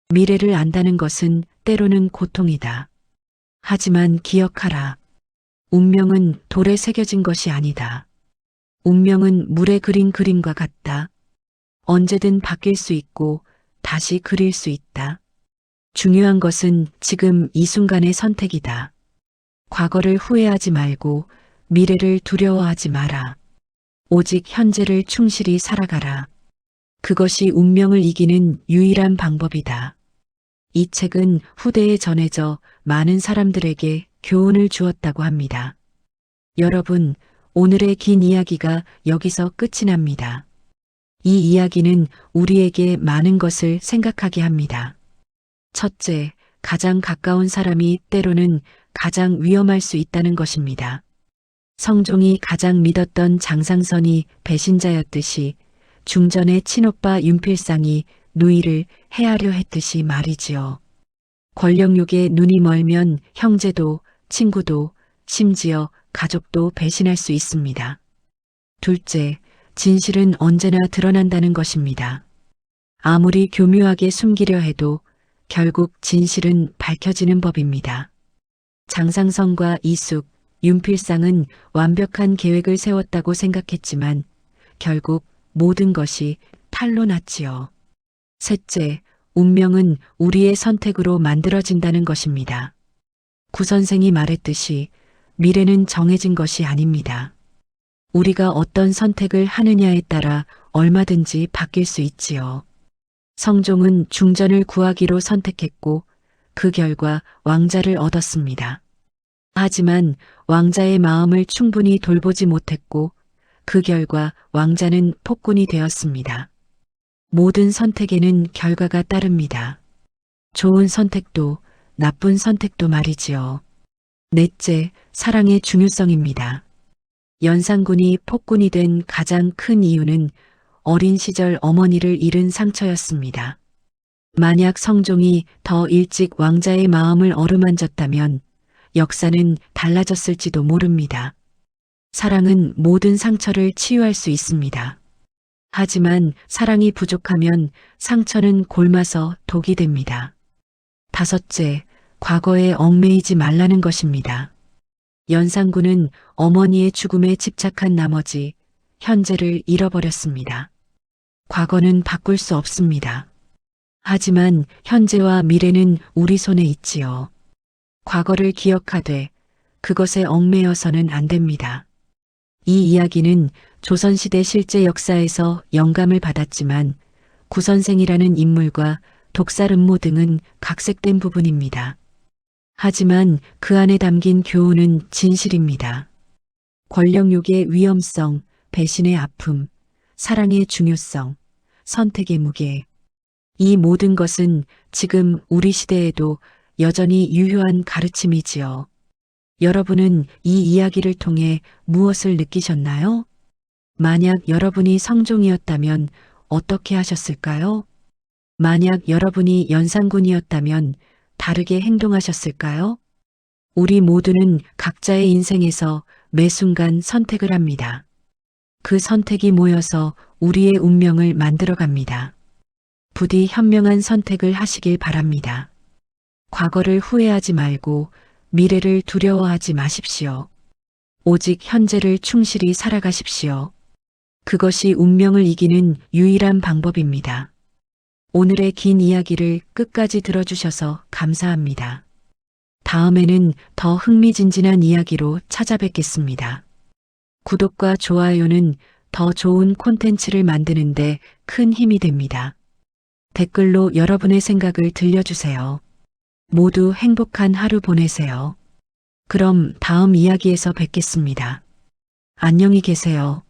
미래를 안다는 것은 때로는 고통이다. 하지만 기억하라. 운명은 돌에 새겨진 것이 아니다. 운명은 물에 그린 그림과 같다. 언제든 바뀔 수 있고 다시 그릴 수 있다. 중요한 것은 지금 이 순간의 선택이다. 과거를 후회하지 말고 미래를 두려워하지 마라. 오직 현재를 충실히 살아가라. 그것이 운명을 이기는 유일한 방법이다. 이 책은 후대에 전해져 많은 사람들에게 교훈을 주었다고 합니다. 여러분, 오늘의 긴 이야기가 여기서 끝이 납니다. 이 이야기는 우리에게 많은 것을 생각하게 합니다. 첫째, 가장 가까운 사람이 때로는 가장 위험할 수 있다는 것입니다. 성종이 가장 믿었던 장상선이 배신자였듯이 중전의 친오빠 윤필상이 누이를 해하려 했듯이 말이지요. 권력욕에 눈이 멀면 형제도 친구도 심지어 가족도 배신할 수 있습니다. 둘째, 진실은 언제나 드러난다는 것입니다. 아무리 교묘하게 숨기려 해도 결국 진실은 밝혀지는 법입니다. 장상선과 이숙, 윤필상은 완벽한 계획을 세웠다고 생각했지만 결국 모든 것이 탈로 났지요. 셋째, 운명은 우리의 선택으로 만들어진다는 것입니다. 구선생이 말했듯이 미래는 정해진 것이 아닙니다. 우리가 어떤 선택을 하느냐에 따라 얼마든지 바뀔 수 있지요. 성종은 중전을 구하기로 선택했고 그 결과 왕자를 얻었습니다. 하지만 왕자의 마음을 충분히 돌보지 못했고 그 결과 왕자는 폭군이 되었습니다. 모든 선택에는 결과가 따릅니다. 좋은 선택도 나쁜 선택도 말이지요. 넷째, 사랑의 중요성입니다. 연산군이 폭군이 된 가장 큰 이유는 어린 시절 어머니를 잃은 상처였습니다. 만약 성종이 더 일찍 왕자의 마음을 어루만졌다면 역사는 달라졌을지도 모릅니다. 사랑은 모든 상처를 치유할 수 있습니다. 하지만 사랑이 부족하면 상처는 골마서 독이 됩니다. 다섯째, 과거에 얽매이지 말라는 것입니다. 연산군은 어머니의 죽음에 집착한 나머지 현재를 잃어버렸습니다. 과거는 바꿀 수 없습니다. 하지만 현재와 미래는 우리 손에 있지요. 과거를 기억하되 그것에 얽매여서는 안 됩니다. 이 이야기는 조선시대 실제 역사에서 영감을 받았지만 구선생이라는 인물과 독살음모 등은 각색된 부분입니다. 하지만 그 안에 담긴 교훈은 진실입니다. 권력욕의 위험성, 배신의 아픔, 사랑의 중요성, 선택의 무게. 이 모든 것은 지금 우리 시대에도 여전히 유효한 가르침이지요. 여러분은 이 이야기를 통해 무엇을 느끼셨나요? 만약 여러분이 성종이었다면 어떻게 하셨을까요? 만약 여러분이 연산군이었다면 다르게 행동하셨을까요? 우리 모두는 각자의 인생에서 매 순간 선택을 합니다. 그 선택이 모여서 우리의 운명을 만들어 갑니다. 부디 현명한 선택을 하시길 바랍니다. 과거를 후회하지 말고 미래를 두려워하지 마십시오. 오직 현재를 충실히 살아가십시오. 그것이 운명을 이기는 유일한 방법입니다. 오늘의 긴 이야기를 끝까지 들어주셔서 감사합니다. 다음에는 더 흥미진진한 이야기로 찾아뵙겠습니다. 구독과 좋아요는 더 좋은 콘텐츠를 만드는데 큰 힘이 됩니다. 댓글로 여러분의 생각을 들려주세요. 모두 행복한 하루 보내세요. 그럼 다음 이야기에서 뵙겠습니다. 안녕히 계세요.